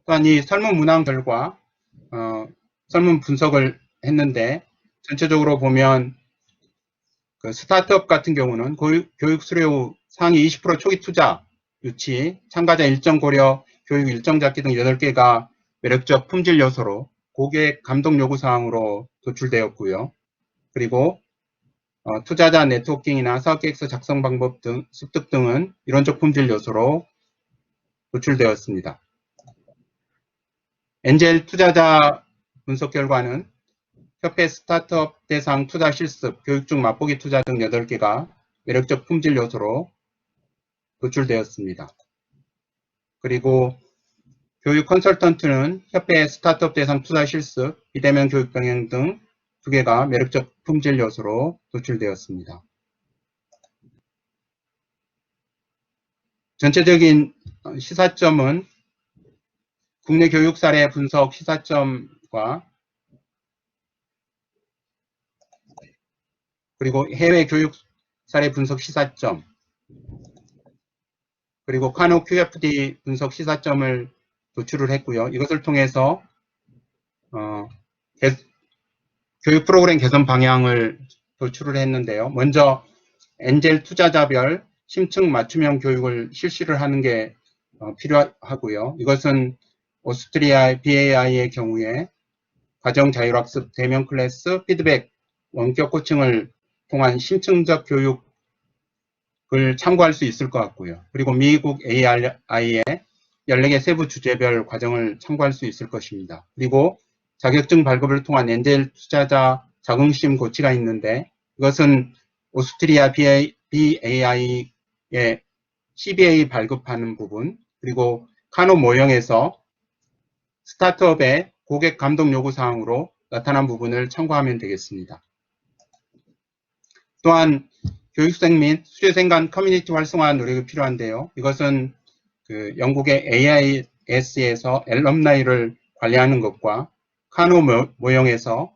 또한 이 설문 문항들과 설문 분석을 했는데 전체적으로 보면 그 스타트업 같은 경우는 교육 수료 상위 20% 초기 투자, 유치, 참가자 일정 고려, 교육 일정 잡기 등 8개가 매력적 품질 요소로 고객 감독 요구 사항으로 도출되었고요. 그리고 투자자 네트워킹이나 사업계획서 작성 방법 등 습득 등은 이론적 품질 요소로 도출되었습니다. 엔젤 투자자 분석 결과는 협회 스타트업 대상 투자 실습, 교육 중 맛보기 투자 등 8개가 매력적 품질 요소로 도출되었습니다. 그리고 교육 컨설턴트는 협회 스타트업 대상 투자 실습, 비대면 교육 병행 등 2개가 매력적 품질 요소로 도출되었습니다. 전체적인 시사점은 국내 교육 사례 분석 시사점과 그리고 해외 교육 사례 분석 시사점, 그리고 카노 QFD 분석 시사점을 도출을 했고요. 이것을 통해서 교육 프로그램 개선 방향을 도출을 했는데요. 먼저 엔젤 투자자별 심층 맞춤형 교육을 실시를 하는 게 필요하고요. 이것은 오스트리아 BAI의 경우에 과정 자율학습, 대면 클래스, 피드백, 원격 코칭을 통한 심층적 교육을 참고할 수 있을 것 같고요. 그리고 미국 ARI의 14개 세부 주제별 과정을 참고할 수 있을 것입니다. 그리고 자격증 발급을 통한 엔젤 투자자 자긍심 고치가 있는데 이것은 오스트리아 BAI의 CBA 발급하는 부분, 그리고 카노 모형에서 스타트업의 고객 감독 요구 사항으로 나타난 부분을 참고하면 되겠습니다. 또한 교육생 및 수료생 간 커뮤니티 활성화 노력이 필요한데요. 이것은 영국의 AIS에서 앨럼나이를 관리하는 것과 카노 모형에서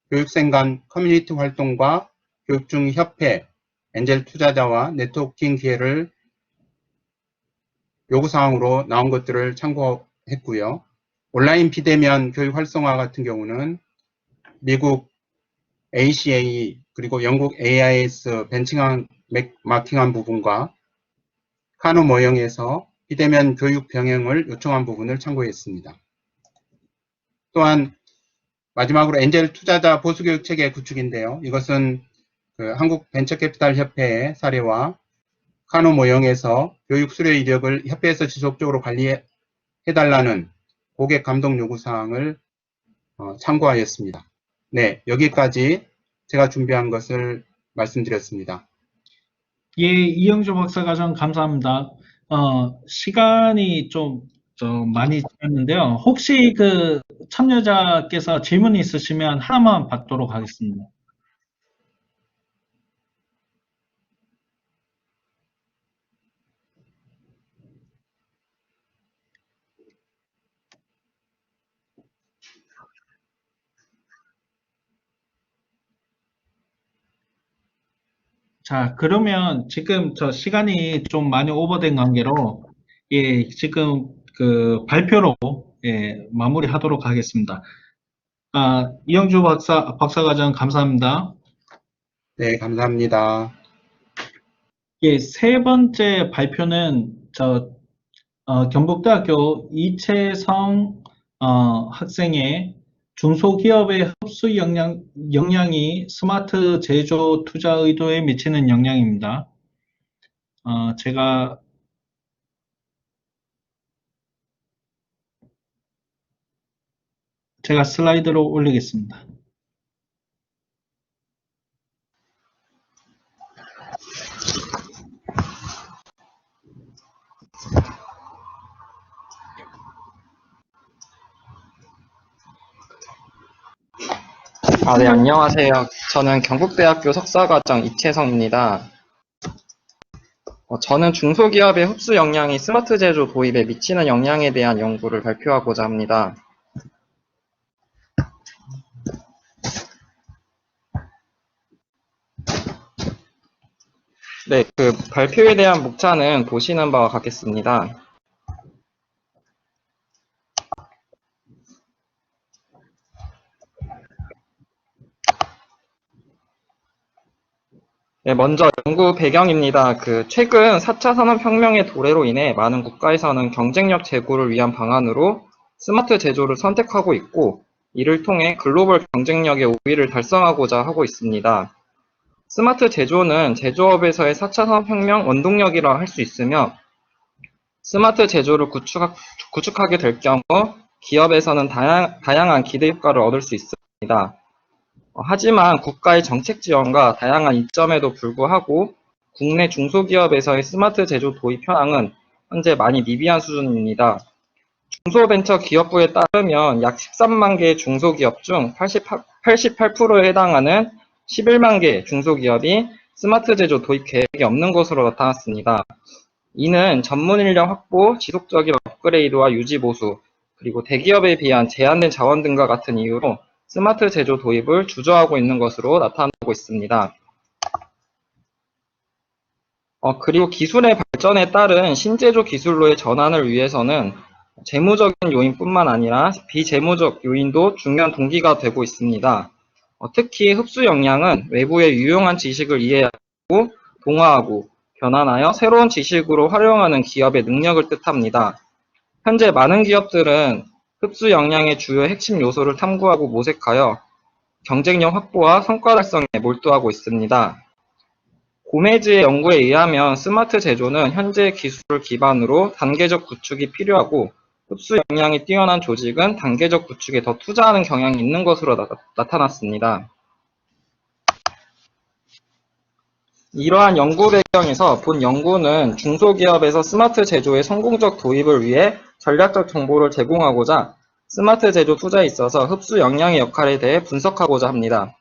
교육생 간 커뮤니티 활동과 교육 중 협회, 엔젤 투자자와 네트워킹 기회를 요구사항으로 나온 것들을 참고했고요. 온라인 비대면 교육 활성화 같은 경우는 미국 ACA 그리고 영국 AIS 벤치마킹한 부분과 카노 모형에서 비대면 교육 병행을 요청한 부분을 참고했습니다. 또한 마지막으로 엔젤 투자자 보수교육 체계 구축인데요. 이것은 한국 벤처캐피탈 협회의 사례와 카노 모형에서 교육 수료 이력을 협회에서 지속적으로 관리해달라는 고객 감독 요구사항을 참고하였습니다. 네, 여기까지 제가 준비한 것을 말씀드렸습니다. 예, 이영주 박사과정 감사합니다. 시간이 좀 많이 지났는데요. 혹시 참여자께서 질문이 있으시면 하나만 받도록 하겠습니다. 자, 그러면 지금 시간이 좀 많이 오버된 관계로, 예, 지금 발표로, 예, 마무리하도록 하겠습니다. 이영주 박사과정 감사합니다. 네, 감사합니다. 예, 세 번째 발표는 경북대학교 이채성 학생의 중소기업의 흡수 역량이 스마트 제조 투자 의도에 미치는 영향입니다. 제가 슬라이드로 올리겠습니다. 네, 안녕하세요. 저는 경북대학교 석사과정 이채성입니다. 저는 중소기업의 흡수 역량이 스마트 제조 도입에 미치는 영향에 대한 연구를 발표하고자 합니다. 네, 그 발표에 대한 목차는 보시는 바와 같겠습니다. 네, 먼저 연구 배경입니다. 최근 4차 산업혁명의 도래로 인해 많은 국가에서는 경쟁력 제고를 위한 방안으로 스마트 제조를 선택하고 있고, 이를 통해 글로벌 경쟁력의 우위를 달성하고자 하고 있습니다. 스마트 제조는 제조업에서의 4차 산업혁명 원동력이라 할 수 있으며, 스마트 제조를 구축하게 될 경우 기업에서는 다양한 기대 효과를 얻을 수 있습니다. 하지만 국가의 정책 지원과 다양한 이점에도 불구하고 국내 중소기업에서의 스마트 제조 도입 현황은 현재 많이 미비한 수준입니다. 중소벤처기업부에 따르면 약 13만 개의 중소기업 중 88%에 해당하는 11만 개 중소기업이 스마트 제조 도입 계획이 없는 것으로 나타났습니다. 이는 전문 인력 확보, 지속적인 업그레이드와 유지 보수, 그리고 대기업에 비한 제한된 자원 등과 같은 이유로 스마트 제조 도입을 주저하고 있는 것으로 나타나고 있습니다. 그리고 기술의 발전에 따른 신제조 기술로의 전환을 위해서는 재무적인 요인뿐만 아니라 비재무적 요인도 중요한 동기가 되고 있습니다. 특히 흡수 역량은 외부의 유용한 지식을 이해하고 동화하고 변환하여 새로운 지식으로 활용하는 기업의 능력을 뜻합니다. 현재 많은 기업들은 흡수 역량의 주요 핵심 요소를 탐구하고 모색하여 경쟁력 확보와 성과 달성에 몰두하고 있습니다. 고메즈의 연구에 의하면 스마트 제조는 현재 기술을 기반으로 단계적 구축이 필요하고 흡수 역량이 뛰어난 조직은 단계적 구축에 더 투자하는 경향이 있는 것으로 나타났습니다. 이러한 연구 배경에서 본 연구는 중소기업에서 스마트 제조의 성공적 도입을 위해 전략적 정보를 제공하고자 스마트 제조 투자에 있어서 흡수 역량의 역할에 대해 분석하고자 합니다.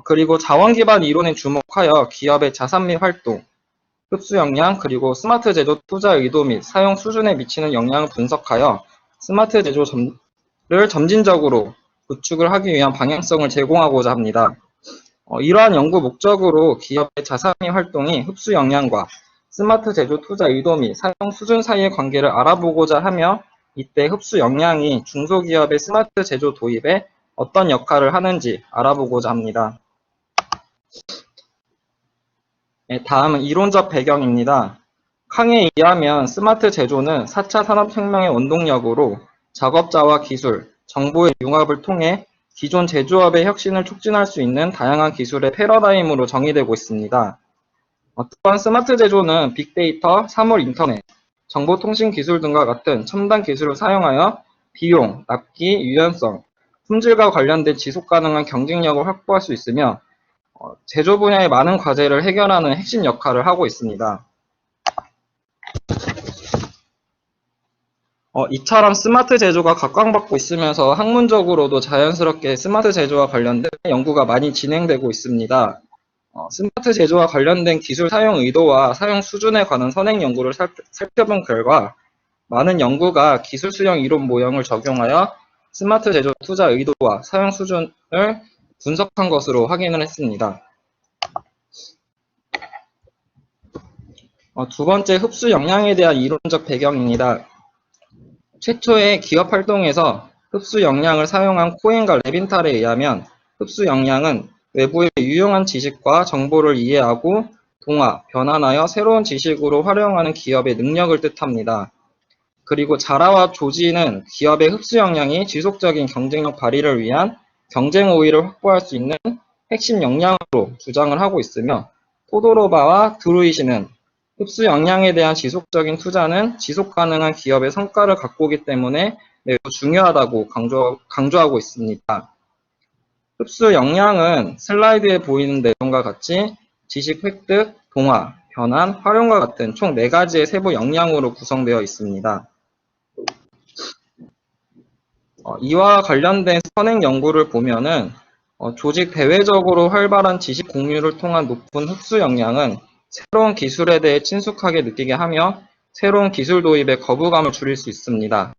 그리고 자원 기반 이론에 주목하여 기업의 자산 및 활동, 흡수 역량, 그리고 스마트 제조 투자 의도 및 사용 수준에 미치는 영향을 분석하여 스마트 제조를 점진적으로 구축을 하기 위한 방향성을 제공하고자 합니다. 이러한 연구 목적으로 기업의 자산 및 활동이 흡수 역량과 스마트 제조 투자 의도 및 사용 수준 사이의 관계를 알아보고자 하며 이때 흡수 역량이 중소기업의 스마트 제조 도입에 어떤 역할을 하는지 알아보고자 합니다. 네, 다음은 이론적 배경입니다. 캉에 의하면 스마트 제조는 4차 산업혁명의 원동력으로 작업자와 기술, 정보의 융합을 통해 기존 제조업의 혁신을 촉진할 수 있는 다양한 기술의 패러다임으로 정의되고 있습니다. 또한 스마트 제조는 빅데이터, 사물 인터넷, 정보통신 기술 등과 같은 첨단 기술을 사용하여 비용, 납기, 유연성, 품질과 관련된 지속 가능한 경쟁력을 확보할 수 있으며 제조 분야의 많은 과제를 해결하는 핵심 역할을 하고 있습니다. 이처럼 스마트 제조가 각광받고 있으면서 학문적으로도 자연스럽게 스마트 제조와 관련된 연구가 많이 진행되고 있습니다. 스마트 제조와 관련된 기술 사용 의도와 사용 수준에 관한 선행 연구를 살펴본 결과 많은 연구가 기술 수용 이론 모형을 적용하여 스마트 제조 투자 의도와 사용 수준을 분석한 것으로 확인을 했습니다. 두 번째, 흡수 역량에 대한 이론적 배경입니다. 최초의 기업 활동에서 흡수 역량을 사용한 코엔과 레빈탈에 의하면 흡수 역량은 외부의 유용한 지식과 정보를 이해하고 동화, 변환하여 새로운 지식으로 활용하는 기업의 능력을 뜻합니다. 그리고 자라와 조지는 기업의 흡수 역량이 지속적인 경쟁력 발휘를 위한 경쟁 우위를 확보할 수 있는 핵심 역량으로 주장을 하고 있으며 토도로바와 드루이시는 흡수 역량에 대한 지속적인 투자는 지속 가능한 기업의 성과를 갖고 오기 때문에 매우 중요하다고 강조하고 있습니다. 흡수 역량은 슬라이드에 보이는 내용과 같이 지식 획득, 동화, 변환, 활용과 같은 총 4가지의 세부 역량으로 구성되어 있습니다. 이와 관련된 선행 연구를 보면은 조직 대외적으로 활발한 지식 공유를 통한 높은 흡수 역량은 새로운 기술에 대해 친숙하게 느끼게 하며 새로운 기술 도입에 거부감을 줄일 수 있습니다.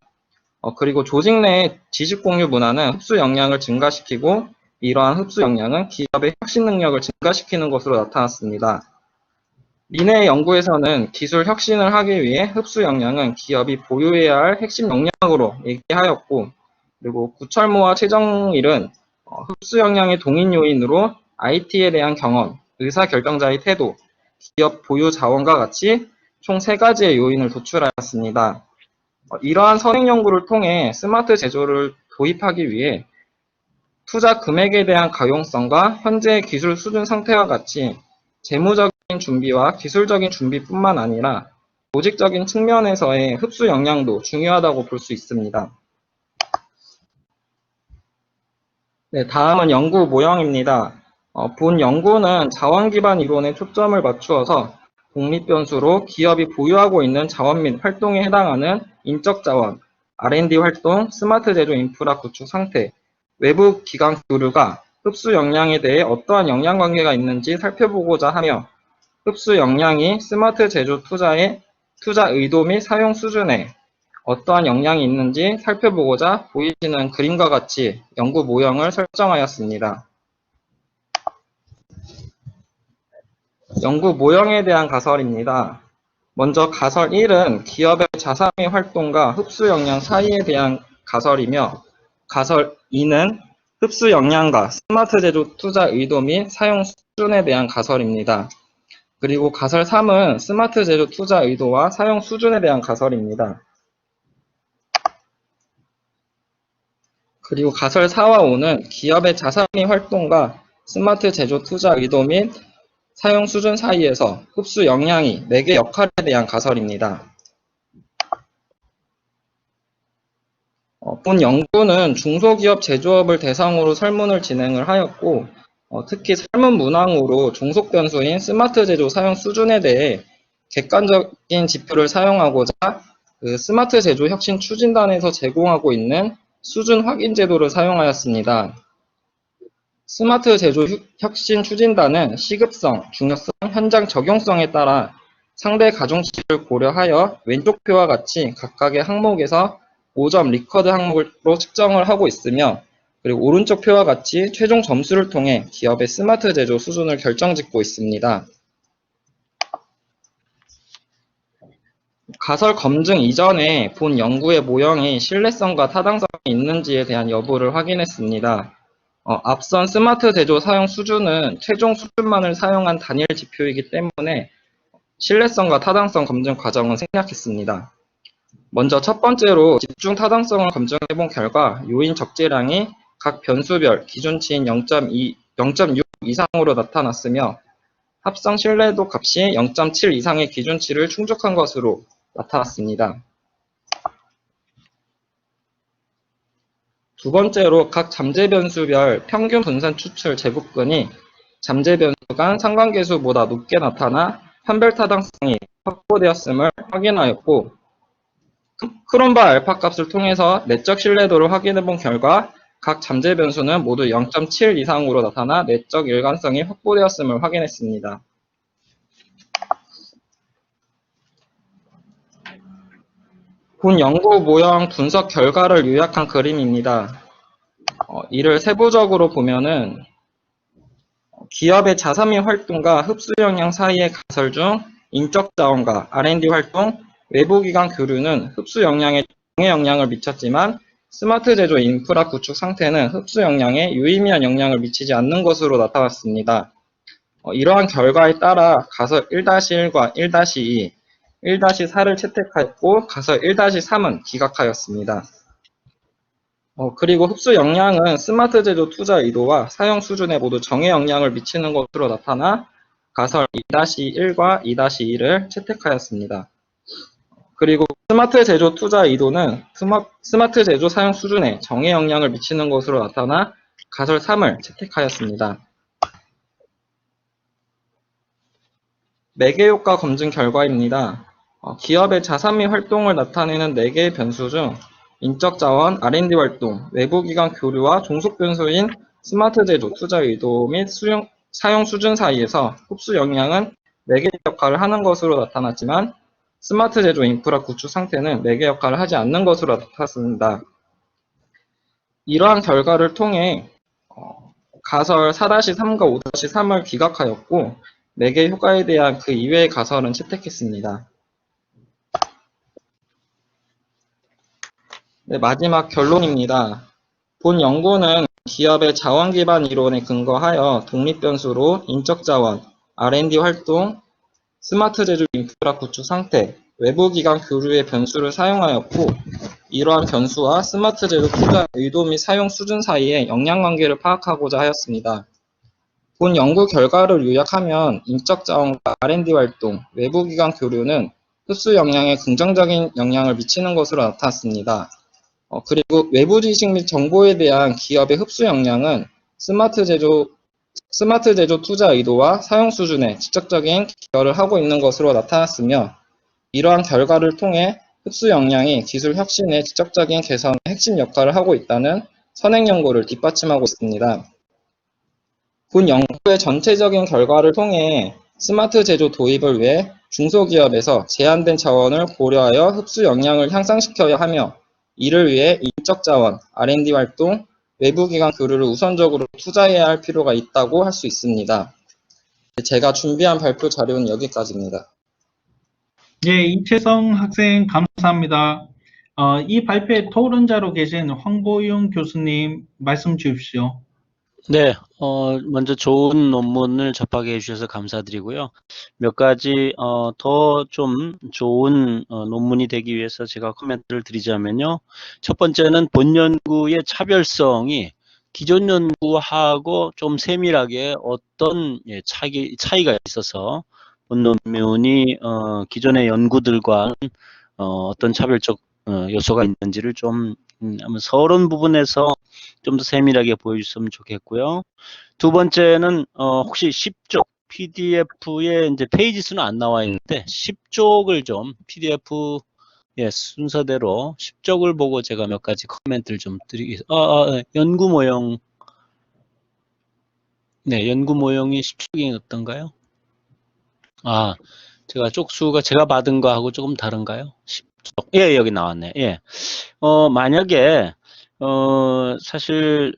그리고 조직 내의 지식 공유 문화는 흡수 역량을 증가시키고 이러한 흡수 역량은 기업의 혁신 능력을 증가시키는 것으로 나타났습니다. 미네의 연구에서는 기술 혁신을 하기 위해 흡수 역량은 기업이 보유해야 할 핵심 역량으로 얘기하였고, 그리고 구철모와 최정일은 흡수 역량의 동인 요인으로 IT에 대한 경험, 의사결정자의 태도, 기업 보유 자원과 같이 총 3가지의 요인을 도출하였습니다. 이러한 선행 연구를 통해 스마트 제조를 도입하기 위해 투자 금액에 대한 가용성과 현재의 기술 수준 상태와 같이 재무적인 준비와 기술적인 준비뿐만 아니라 조직적인 측면에서의 흡수 역량도 중요하다고 볼 수 있습니다. 네, 다음은 연구 모형입니다. 본 연구는 자원 기반 이론에 초점을 맞추어서 독립 변수로 기업이 보유하고 있는 자원 및 활동에 해당하는 인적 자원, R&D 활동, 스마트 제조 인프라 구축 상태, 외부 기관 교류가 흡수 역량에 대해 어떠한 역량 관계가 있는지 살펴보고자 하며 흡수 역량이 스마트 제조 투자의 투자 의도 및 사용 수준에 어떠한 역량이 있는지 살펴보고자 보이시는 그림과 같이 연구 모형을 설정하였습니다. 연구 모형에 대한 가설입니다. 먼저 가설 1은 기업의 자산의 활동과 흡수 역량 사이에 대한 가설이며, 가설 2는 흡수 역량과 스마트 제조 투자 의도 및 사용 수준에 대한 가설입니다. 그리고 가설 3은 스마트 제조 투자 의도와 사용 수준에 대한 가설입니다. 그리고 가설 4와 5는 기업의 자산의 활동과 스마트 제조 투자 의도 및 사용 수준 사이에서 흡수 역량이 매개 역할에 대한 가설입니다. 본 연구는 중소기업 제조업을 대상으로 설문을 진행을 하였고, 특히 설문 문항으로 종속 변수인 스마트 제조 사용 수준에 대해 객관적인 지표를 사용하고자 스마트 제조 혁신 추진단에서 제공하고 있는 수준 확인 제도를 사용하였습니다. 스마트 제조 혁신 추진단은 시급성, 중요성, 현장 적용성에 따라 상대 가중치를 고려하여 왼쪽 표와 같이 각각의 항목에서 5점 리커드 항목으로 측정을 하고 있으며, 그리고 오른쪽 표와 같이 최종 점수를 통해 기업의 스마트 제조 수준을 결정짓고 있습니다. 가설 검증 이전에 본 연구의 모형이 신뢰성과 타당성이 있는지에 대한 여부를 확인했습니다. 앞선 스마트 제조 사용 수준은 최종 수준만을 사용한 단일 지표이기 때문에 신뢰성과 타당성 검증 과정은 생략했습니다. 먼저 첫 번째로 집중 타당성을 검증해본 결과 요인 적재량이 각 변수별 기준치인 0.6 이상으로 나타났으며 합성 신뢰도 값이 0.7 이상의 기준치를 충족한 것으로 나타났습니다. 두 번째로 각 잠재 변수별 평균 분산 추출 제곱근이 잠재 변수 간 상관계수보다 높게 나타나 판별 타당성이 확보되었음을 확인하였고, 크롬바 알파 값을 통해서 내적 신뢰도를 확인해본 결과 각 잠재 변수는 모두 0.7 이상으로 나타나 내적 일관성이 확보되었음을 확인했습니다. 본 연구 모형 분석 결과를 요약한 그림입니다. 이를 세부적으로 보면은 기업의 자산 및 활동과 흡수 역량 사이의 가설 중 인적 자원과 R&D 활동, 외부 기관 교류는 흡수 역량에 정의 영향을 미쳤지만 스마트 제조 인프라 구축 상태는 흡수 역량에 유의미한 영향을 미치지 않는 것으로 나타났습니다. 이러한 결과에 따라 가설 1-1과 1-2, 1-4를 채택하였고 가설 1-3은 기각하였습니다. 그리고 흡수 역량은 스마트 제조 투자 의도와 사용 수준에 모두 정의 영향을 미치는 것으로 나타나 가설 2-1과 2-2를 채택하였습니다. 그리고 스마트 제조 투자 의도는 스마트 제조 사용 수준에 정의 영향을 미치는 것으로 나타나 가설 3을 채택하였습니다. 매개효과 검증 결과입니다. 기업의 자산 및 활동을 나타내는 4개의 변수 중 인적 자원, R&D 활동, 외부 기관 교류와 종속 변수인 스마트 제조 투자 의도 및 사용 수준 사이에서 흡수 역량은 매개 역할을 하는 것으로 나타났지만 스마트 제조 인프라 구축 상태는 매개 역할을 하지 않는 것으로 나타났습니다. 이러한 결과를 통해 가설 4-3과 5-3을 기각하였고 매개 효과에 대한 그 이외의 가설은 채택했습니다. 네, 마지막 결론입니다. 본 연구는 기업의 자원 기반 이론에 근거하여 독립 변수로 인적 자원, R&D 활동, 스마트 제조 인프라 구축 상태, 외부 기관 교류의 변수를 사용하였고 이러한 변수와 스마트 제조 투자 의도 및 사용 수준 사이의 영향 관계를 파악하고자 하였습니다. 본 연구 결과를 요약하면 인적 자원과 R&D 활동, 외부 기관 교류는 흡수 역량에 긍정적인 영향을 미치는 것으로 나타났습니다. 그리고 외부 지식 및 정보에 대한 기업의 흡수 역량은 스마트 제조 투자 의도와 사용 수준에 직접적인 기여를 하고 있는 것으로 나타났으며 이러한 결과를 통해 흡수 역량이 기술 혁신의 직접적인 개선의 핵심 역할을 하고 있다는 선행 연구를 뒷받침하고 있습니다. 본 연구의 전체적인 결과를 통해 스마트 제조 도입을 위해 중소기업에서 제한된 자원을 고려하여 흡수 역량을 향상시켜야 하며 이를 위해 인적 자원, R&D 활동, 외부 기관 교류를 우선적으로 투자해야 할 필요가 있다고 할 수 있습니다. 제가 준비한 발표 자료는 여기까지입니다. 예, 이채성 학생 감사합니다. 이 발표의 토론자로 계신 황보윤 교수님 말씀 주십시오. 네, 먼저 좋은 논문을 접하게 해주셔서 감사드리고요. 몇 가지 더 좀 좋은 논문이 되기 위해서 제가 코멘트를 드리자면요. 첫 번째는 본 연구의 차별성이 기존 연구하고 좀 세밀하게 어떤 차이가 있어서 본 논문이 기존의 연구들과 어떤 차별적 요소가 있는지를 좀 한번 서론 부분에서 좀 더 세밀하게 보여주셨으면 좋겠고요. 두 번째는 혹시 10쪽 PDF에 이제 페이지 수는 안 나와 있는데 10쪽을 좀 PDF 순서대로 10쪽을 보고 제가 몇 가지 코멘트를 좀 드리겠습니다. 연구 모형. 네, 연구 모형이 10쪽이 어떤가요? 제가 쪽수가 제가 받은 거하고 조금 다른가요? 10쪽. 예, 여기 나왔네. 예. 만약에 사실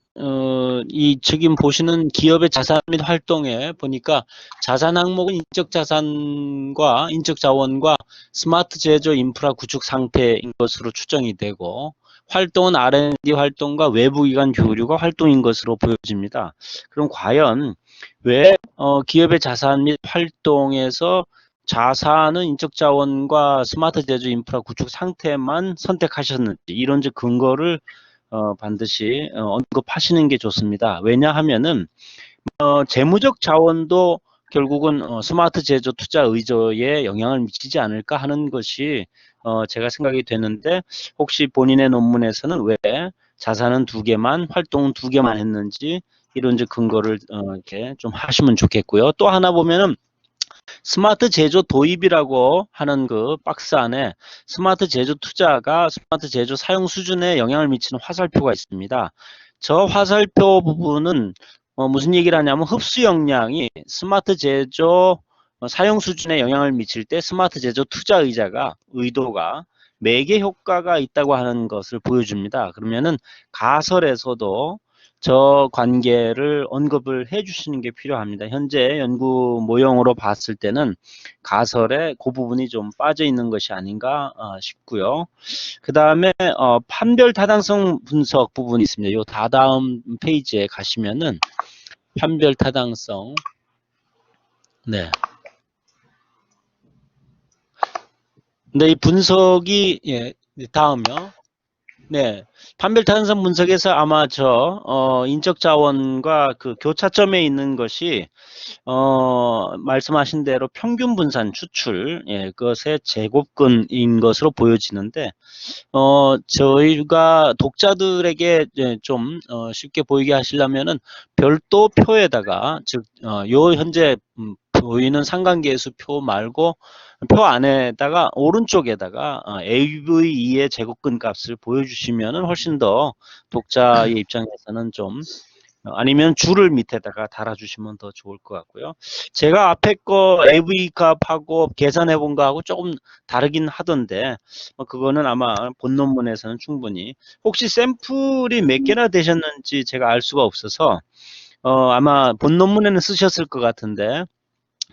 이 지금 보시는 기업의 자산 및 활동에 보니까 자산 항목은 인적 자산과 인적 자원과 스마트 제조 인프라 구축 상태인 것으로 추정이 되고 활동은 R&D 활동과 외부 기관 교류가 활동인 것으로 보여집니다. 그럼 과연 왜 기업의 자산 및 활동에서 자산은 인적 자원과 스마트 제조 인프라 구축 상태만 선택하셨는지 이론적 근거를 반드시 언급하시는 게 좋습니다. 왜냐하면은 재무적 자원도 결국은 스마트 제조 투자 의도에 영향을 미치지 않을까 하는 것이 제가 생각이 되는데 혹시 본인의 논문에서는 왜 자산은 2개만 활동은 2개만 했는지 이론적 근거를 이렇게 좀 하시면 좋겠고요. 또 하나 보면은 스마트 제조 도입이라고 하는 그 박스 안에 스마트 제조 투자가 스마트 제조 사용 수준에 영향을 미치는 화살표가 있습니다. 저 화살표 부분은 무슨 얘기를 하냐면 흡수 역량이 스마트 제조 사용 수준에 영향을 미칠 때 스마트 제조 투자 의도가 매개 효과가 있다고 하는 것을 보여줍니다. 그러면은 가설에서도 저 관계를 언급을 해 주시는 게 필요합니다. 현재 연구 모형으로 봤을 때는 가설에 그 부분이 좀 빠져 있는 것이 아닌가 싶고요. 그 다음에 판별 타당성 분석 부분이 있습니다. 요 다음 페이지에 가시면은 판별 타당성. 네. 근데 이 분석이 다음요. 네, 판별 타당성 분석에서 아마 인적 자원과 그 교차점에 있는 것이 말씀하신 대로 평균 분산 추출 그것의 제곱근인 것으로 보여지는데 저희가 독자들에게 좀 쉽게 보이게 하시려면은 별도 표에다가 즉 요 현재 보이는 상관계수 표 말고 표 안에다가 오른쪽에다가 AV2의 제곱근 값을 보여주시면은 훨씬 더 독자의 입장에서는 좀 아니면 줄을 밑에다가 달아주시면 더 좋을 것 같고요. 제가 앞에 거 AV 값하고 계산해 본 거하고 조금 다르긴 하던데 그거는 아마 본 논문에서는 충분히 혹시 샘플이 몇 개나 되셨는지 제가 알 수가 없어서 아마 본 논문에는 쓰셨을 것 같은데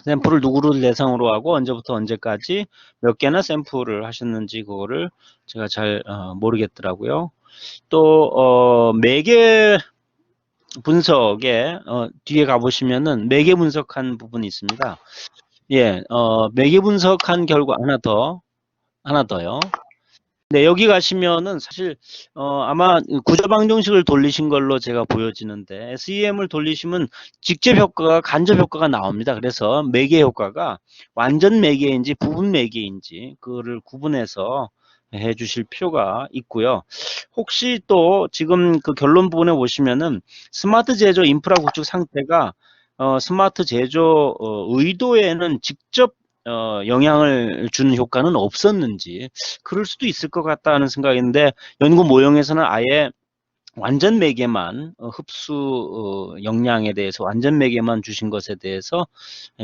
샘플을 누구를 대상으로 하고 언제부터 언제까지 몇 개나 샘플을 하셨는지 그거를 제가 잘 모르겠더라고요. 또 매개 분석에 뒤에 가보시면은 매개 분석한 부분이 있습니다. 예, 매개 분석한 결과 하나 더요. 네, 여기 가시면은 사실 아마 구조 방정식을 돌리신 걸로 제가 보여지는데 SEM을 돌리시면 직접 효과가 간접 효과가 나옵니다. 그래서 매개 효과가 완전 매개인지 부분 매개인지 그거를 구분해서 해 주실 필요가 있고요. 혹시 또 지금 그 결론 부분에 보시면은 스마트 제조 인프라 구축 상태가 스마트 제조 의도에는 직접 영향을 주는 효과는 없었는지 그럴 수도 있을 것 같다는 생각인데 연구 모형에서는 아예 완전 매개만 흡수 역량에 대해서 완전 매개만 주신 것에 대해서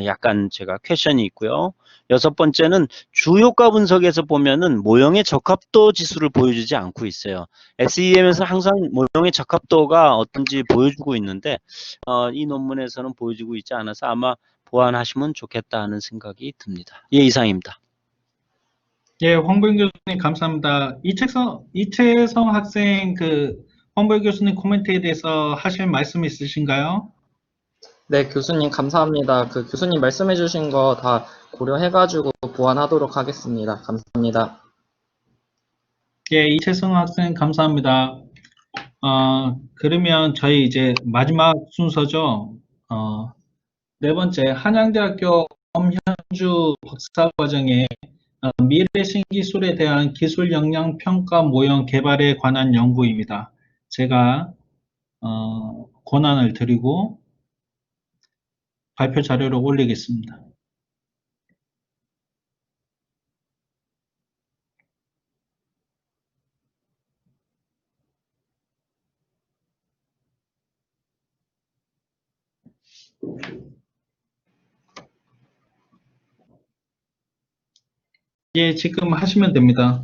약간 제가 퀘션이 있고요. 여섯 번째는 주효과 분석에서 보면은 모형의 적합도 지수를 보여주지 않고 있어요. SEM에서 항상 모형의 적합도가 어떤지 보여주고 있는데 이 논문에서는 보여주고 있지 않아서 아마 보완하시면 좋겠다 하는 생각이 듭니다. 예, 이상입니다. 예, 황보영 교수님 감사합니다. 이채성 학생 황보영 교수님 코멘트에 대해서 하실 말씀 있으신가요? 네, 교수님 감사합니다. 그 교수님 말씀해주신 거 다 고려해가지고 보완하도록 하겠습니다. 감사합니다. 예, 이채성 학생 감사합니다. 그러면 저희 이제 마지막 순서죠. 네 번째, 한양대학교 엄현주 박사과정의 미래 신기술에 대한 기술 역량 평가 모형 개발에 관한 연구입니다. 제가 권한을 드리고 발표 자료를 올리겠습니다. 예, 지금 하시면 됩니다.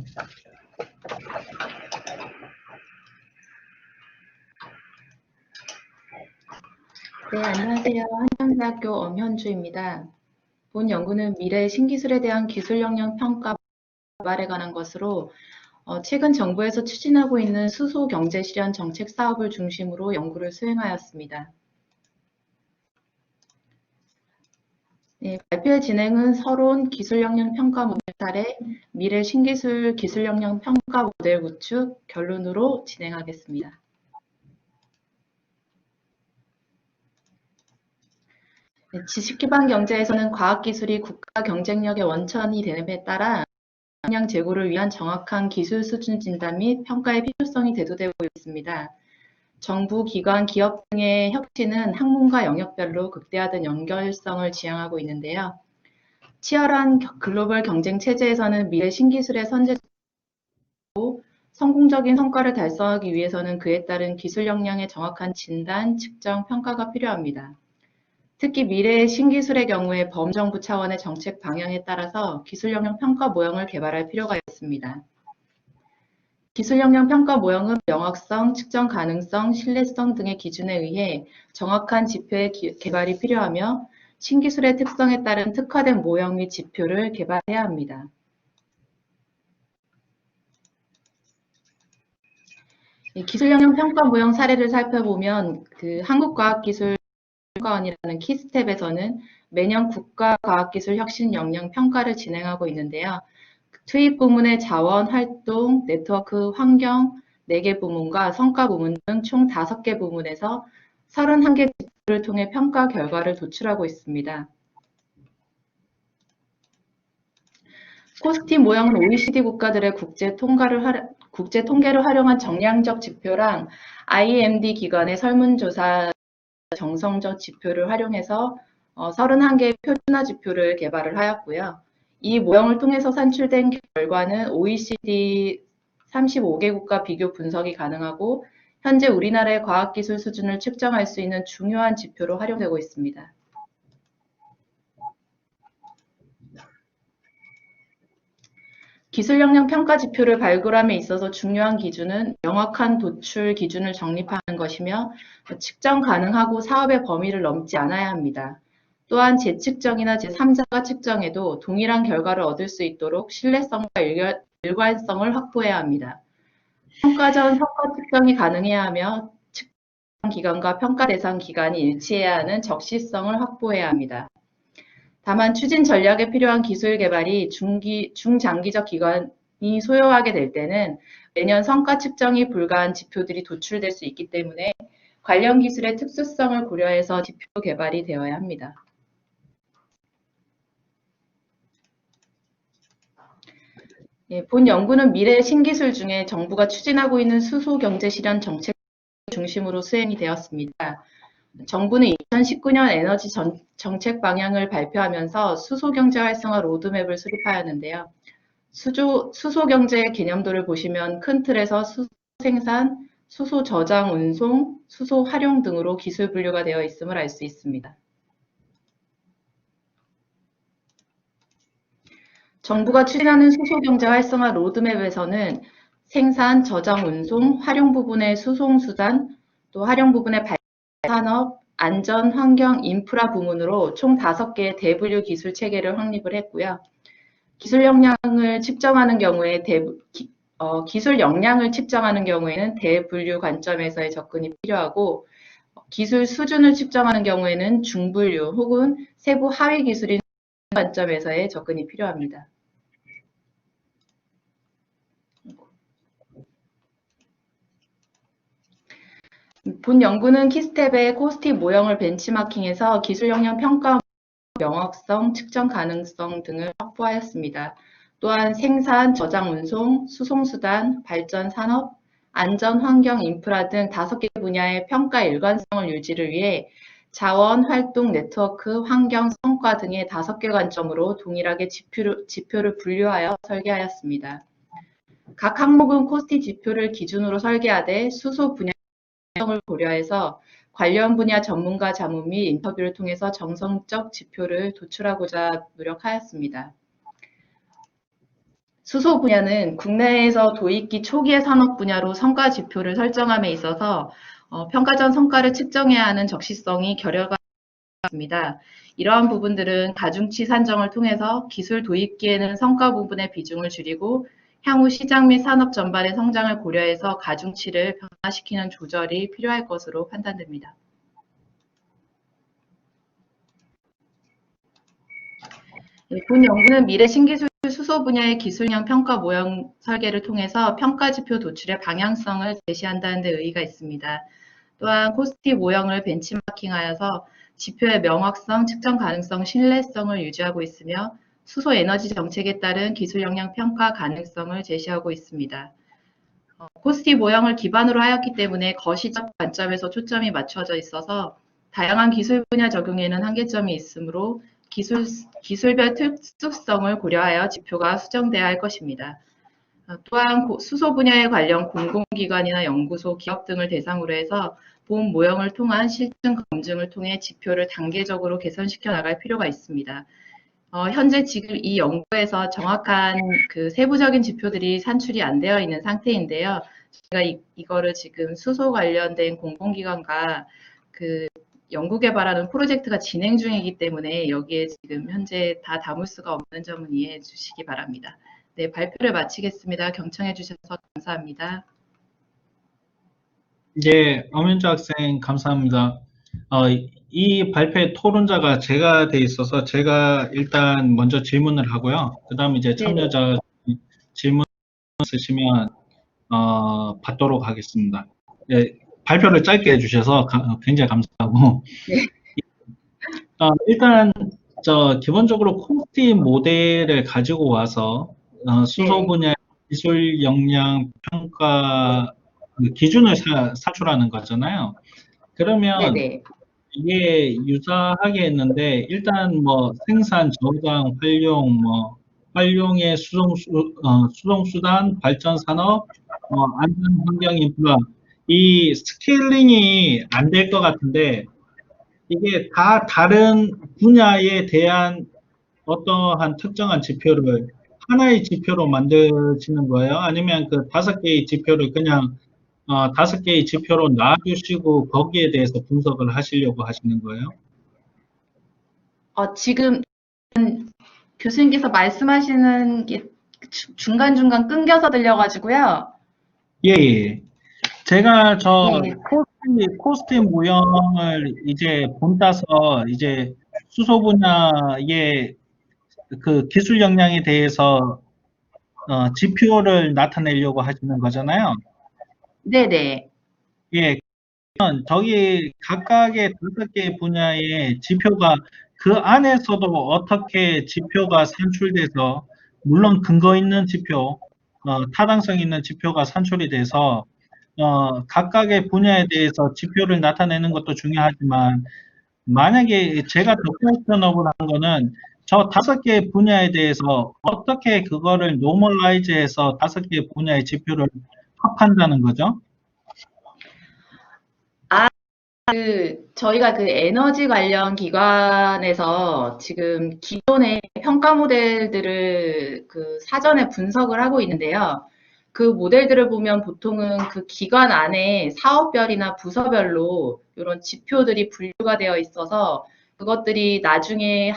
네, 안녕하세요. 한양대학교 엄현주입니다. 본 연구는 미래 신기술에 대한 기술 역량 평가 개발에 관한 것으로 최근 정부에서 추진하고 있는 수소 경제 실현 정책 사업을 중심으로 연구를 수행하였습니다. 네, 발표의 진행은 서론 기술 역량 평가 모델 사례, 미래 신기술 기술 역량 평가 모델 구축, 결론으로 진행하겠습니다. 네, 지식기반 경제에서는 과학기술이 국가 경쟁력의 원천이 됨에 따라 역량 제고를 위한 정확한 기술 수준 진단 및 평가의 필요성이 대두되고 있습니다. 정부, 기관, 기업 등의 혁신은 학문과 영역별로 극대화된 연결성을 지향하고 있는데요. 치열한 글로벌 경쟁 체제에서는 미래 신기술의 선제적이고 성공적인 성과를 달성하기 위해서는 그에 따른 기술 역량의 정확한 진단, 측정, 평가가 필요합니다. 특히 미래의 신기술의 경우에 범정부 차원의 정책 방향에 따라서 기술 역량 평가 모형을 개발할 필요가 있습니다. 기술 역량 평가 모형은 명확성, 측정 가능성, 신뢰성 등의 기준에 의해 정확한 지표의 개발이 필요하며 신기술의 특성에 따른 특화된 모형 및 지표를 개발해야 합니다. 기술 역량 평가 모형 사례를 살펴보면 한국과학기술평가원이라는 키스텝에서는 매년 국가과학기술 혁신 역량 평가를 진행하고 있는데요. 투입 부문의 자원, 활동, 네트워크, 환경 4개 부문과 성과 부문 등 총 5개 부문에서 31개 지표를 통해 평가 결과를 도출하고 있습니다. 코스티 모형은 OECD 국가들의 국제 통계를 활용한 정량적 지표랑 IMD 기관의 설문조사 정성적 지표를 활용해서 31개의 표준화 지표를 개발을 하였고요. 이 모형을 통해서 산출된 결과는 OECD 35개국과 비교 분석이 가능하고 현재 우리나라의 과학기술 수준을 측정할 수 있는 중요한 지표로 활용되고 있습니다. 기술 역량 평가 지표를 발굴함에 있어서 중요한 기준은 명확한 도출 기준을 정립하는 것이며 측정 가능하고 사업의 범위를 넘지 않아야 합니다. 또한 재측정이나 제3자가 측정해도 동일한 결과를 얻을 수 있도록 신뢰성과 일관성을 확보해야 합니다. 평가 전 성과 측정이 가능해야 하며 측정 기간과 평가 대상 기간이 일치해야 하는 적시성을 확보해야 합니다. 다만 추진 전략에 필요한 기술 개발이 중장기적 기간이 소요하게 될 때는 매년 성과 측정이 불가한 지표들이 도출될 수 있기 때문에 관련 기술의 특수성을 고려해서 지표 개발이 되어야 합니다. 본 연구는 미래 신기술 중에 정부가 추진하고 있는 수소 경제 실현 정책 중심으로 수행이 되었습니다. 정부는 2019년 에너지 정책 방향을 발표하면서 수소경제 활성화 로드맵을 수립하였는데요. 수소경제의 개념도를 보시면 큰 틀에서 수소 생산, 수소 저장 운송, 수소 활용 등으로 기술 분류가 되어 있음을 알 수 있습니다. 정부가 추진하는 수소경제 활성화 로드맵에서는 생산, 저장, 운송, 활용 부분의 수송수단, 또 활용 부분의 산업, 안전, 환경, 인프라 부문으로 총 5개의 대분류 기술 체계를 확립을 했고요. 기술 역량을 측정하는 경우에 기술 역량을 측정하는 경우에는 대분류 관점에서의 접근이 필요하고 기술 수준을 측정하는 경우에는 중분류 혹은 세부 하위 기술인 관점에서의 접근이 필요합니다. 본 연구는 키스텝의 코스티 모형을 벤치마킹해서 기술 역량 평가 명확성, 측정 가능성 등을 확보하였습니다. 또한 생산, 저장, 운송, 수송수단, 발전 산업, 안전, 환경, 인프라 등 5개 분야의 평가 일관성을 유지를 위해 자원, 활동, 네트워크, 환경, 성과 등의 5개 관점으로 동일하게 지표를 분류하여 설계하였습니다. 각 항목은 코스티 지표를 기준으로 설계하되 수소 분야 을 고려해서 관련 분야 전문가 자문 및 인터뷰를 통해서 정성적 지표를 도출하고자 노력하였습니다. 수소 분야는 국내에서 도입기 초기의 산업 분야로 성과 지표를 설정함에 있어서 평가 전 성과를 측정해야 하는 적시성이 결여가 있습니다. 이러한 부분들은 가중치 산정을 통해서 기술 도입기에는 성과 부분의 비중을 줄이고 향후 시장 및 산업 전반의 성장을 고려해서 가중치를 변화시키는 조절이 필요할 것으로 판단됩니다. 본 연구는 미래 신기술 수소 분야의 기술력 평가 모형 설계를 통해서 평가 지표 도출의 방향성을 제시한다는 데 의의가 있습니다. 또한 코스티 모형을 벤치마킹하여서 지표의 명확성, 측정 가능성, 신뢰성을 유지하고 있으며 수소 에너지 정책에 따른 기술 역량 평가 가능성을 제시하고 있습니다. 코스티 모형을 기반으로 하였기 때문에 거시적 관점에서 초점이 맞춰져 있어서 다양한 기술 분야 적용에는 한계점이 있으므로 기술별 특수성을 고려하여 지표가 수정돼야 할 것입니다. 또한 수소 분야에 관련 공공기관이나 연구소, 기업 등을 대상으로 해서 본 모형을 통한 실증 검증을 통해 지표를 단계적으로 개선시켜 나갈 필요가 있습니다. 현재 지금 이 연구에서 정확한 그 세부적인 지표들이 산출이 안 되어 있는 상태인데요. 제가 이거를 지금 수소 관련된 공공기관과 그 연구 개발하는 프로젝트가 진행 중이기 때문에 여기에 지금 현재 다 담을 수가 없는 점은 이해해 주시기 바랍니다. 네, 발표를 마치겠습니다. 경청해 주셔서 감사합니다. 예, 엄현주 학생 감사합니다. 이 발표의 토론자가 제가 돼 있어서 제가 일단 먼저 질문을 하고요. 그 다음에 이제 참여자 질문 있으시면 받도록 하겠습니다. 예, 발표를 짧게 해주셔서 굉장히 감사하고. 네. 일단 기본적으로 코스티 모델을 가지고 와서 수소 분야 기술 역량 평가 기준을 사출하는 거잖아요. 그러면 네네. 이게 유사하게 했는데 일단 뭐 생산, 저장, 활용, 뭐 활용의 수송수단, 발전 산업, 안전 환경 인프라 이 스케일링이 안 될 것 같은데 이게 다 다른 분야에 대한 어떠한 특정한 지표를 하나의 지표로 만드시는 거예요? 아니면 그 5개의 지표를 그냥 5개의 지표로 놔두시고 거기에 대해서 분석을 하시려고 하시는 거예요? 지금 교수님께서 말씀하시는 게 중간중간 끊겨서 들려가지고요. 예, 예. 제가 예. 코스트 모형을 이제 본따서 이제 수소 분야의 그 기술 역량에 대해서 지표를 나타내려고 하시는 거잖아요. 네네. 예, 저기 각각의 5개 분야의 지표가 그 안에서도 어떻게 지표가 산출돼서 물론 근거 있는 지표, 타당성 있는 지표가 산출이 돼서 각각의 분야에 대해서 지표를 나타내는 것도 중요하지만 만약에 제가 더 퀘스천업을 한 거는 저 5개 분야에 대해서 어떻게 그거를 노멀라이즈해서 5개 분야의 지표를 합한다는 거죠. 저희가 그 에너지 관련 기관에서 지금 기존의 평가 모델들을 그 사전에 분석을 하고 있는데요. 그 모델들을 보면 보통은 그 기관 안에 사업별이나 부서별로 이런 지표들이 분류가 되어 있어서 그것들이 나중에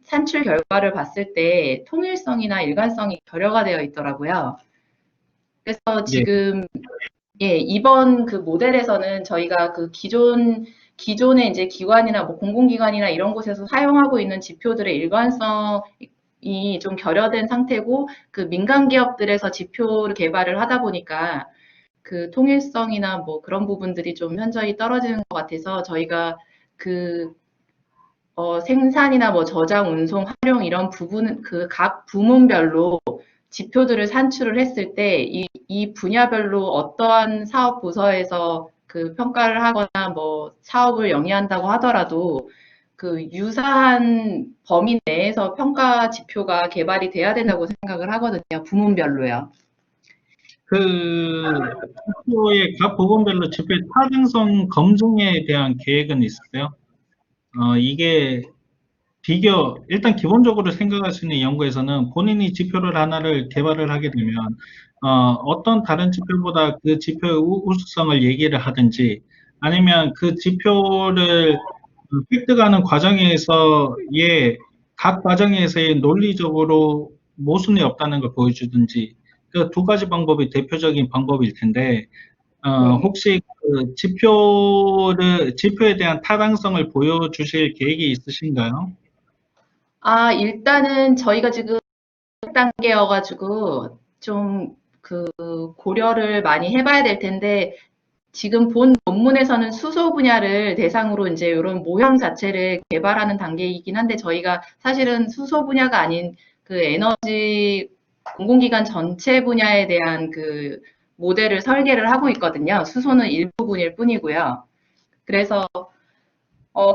산출 결과를 봤을 때 통일성이나 일관성이 결여가 되어 있더라고요. 그래서 예. 지금 이번 그 모델에서는 저희가 그 기존의 이제 기관이나 뭐 공공기관이나 이런 곳에서 사용하고 있는 지표들의 일관성이 좀 결여된 상태고 그 민간 기업들에서 지표를 개발을 하다 보니까 그 통일성이나 뭐 그런 부분들이 좀 현저히 떨어지는 것 같아서 저희가 그 생산이나 뭐 저장, 운송, 활용 이런 부분 그 각 부문별로 지표들을 산출을 했을 때 이 분야별로 어떠한 사업 부서에서 그 평가를 하거나 뭐 사업을 영위한다고 하더라도 그 유사한 범위 내에서 평가 지표가 개발이 돼야 된다고 생각을 하거든요. 부문별로요. 그 지표의 각 부분별로 지표의 타당성 검증에 대한 계획은 있으세요? 이게 일단 기본적으로 생각할 수 있는 연구에서는 본인이 지표를 하나를 개발을 하게 되면 어떤 다른 지표보다 그 지표의 우수성을 얘기를 하든지 아니면 그 지표를 획득하는 과정에서의 각 과정에서의 논리적으로 모순이 없다는 걸 보여주든지 그 2가지 방법이 대표적인 방법일 텐데 혹시 그 지표에 대한 타당성을 보여주실 계획이 있으신가요? 일단은 저희가 지금 단계여가지고 좀 그 고려를 많이 해봐야 될 텐데 지금 본 논문에서는 수소 분야를 대상으로 이제 이런 모형 자체를 개발하는 단계이긴 한데 저희가 사실은 수소 분야가 아닌 그 에너지 공공기관 전체 분야에 대한 그 모델을 설계를 하고 있거든요. 수소는 일부분일 뿐이고요. 그래서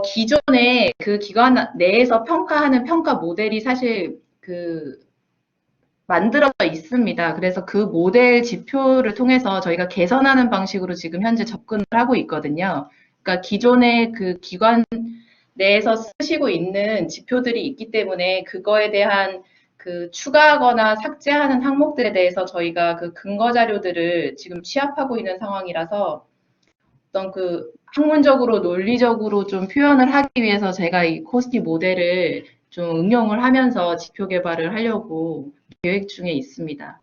기존에 그 기관 내에서 평가하는 평가 모델이 사실 그 만들어져 있습니다. 그래서 그 모델 지표를 통해서 저희가 개선하는 방식으로 지금 현재 접근을 하고 있거든요. 그러니까 기존의 그 기관 내에서 쓰시고 있는 지표들이 있기 때문에 그거에 대한 그 추가하거나 삭제하는 항목들에 대해서 저희가 그 근거 자료들을 지금 취합하고 있는 상황이라서 어떤 그 학문적으로 논리적으로 좀 표현을 하기 위해서 제가 이 코스티 모델을 좀 응용을 하면서 지표 개발을 하려고 계획 중에 있습니다.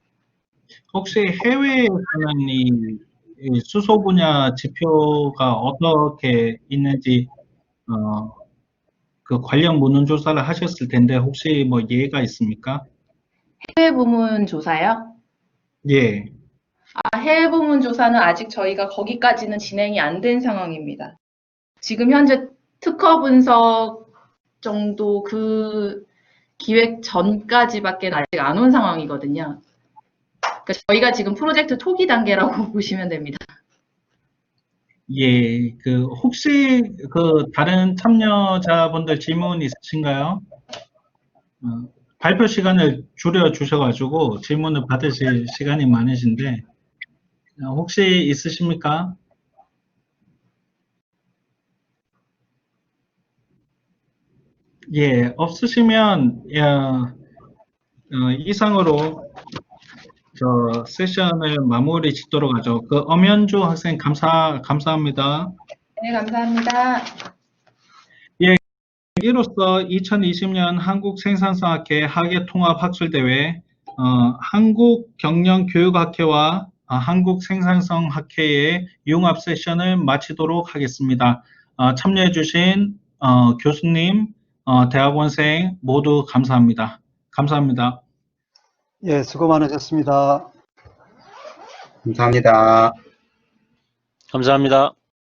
혹시 해외에서는 이 수소 분야 지표가 어떻게 있는지 그 관련 문헌 조사를 하셨을 텐데 혹시 뭐 예가 있습니까? 해외 부문 조사요? 예. 해외 부문 조사는 아직 저희가 거기까지는 진행이 안 된 상황입니다. 지금 현재 특허 분석 정도 그 기획 전까지밖에 아직 안 온 상황이거든요. 그러니까 저희가 지금 프로젝트 초기 단계라고 보시면 됩니다. 예, 그 혹시 그 다른 참여자분들 질문 있으신가요? 발표 시간을 줄여 주셔가지고 질문을 받으실 시간이 많으신데 혹시 있으십니까? 예, 없으시면 이상으로 저 세션을 마무리 짓도록 하죠. 그 엄현주 학생 감사합니다. 네, 감사합니다. 이로써 2020년 한국생산성학회 학예통합학술대회 한국경영교육학회와 한국생산성학회의 융합 세션을 마치도록 하겠습니다. 참여해주신 교수님, 대학원생 모두 감사합니다. 감사합니다. 예, 수고 많으셨습니다. 감사합니다. 감사합니다.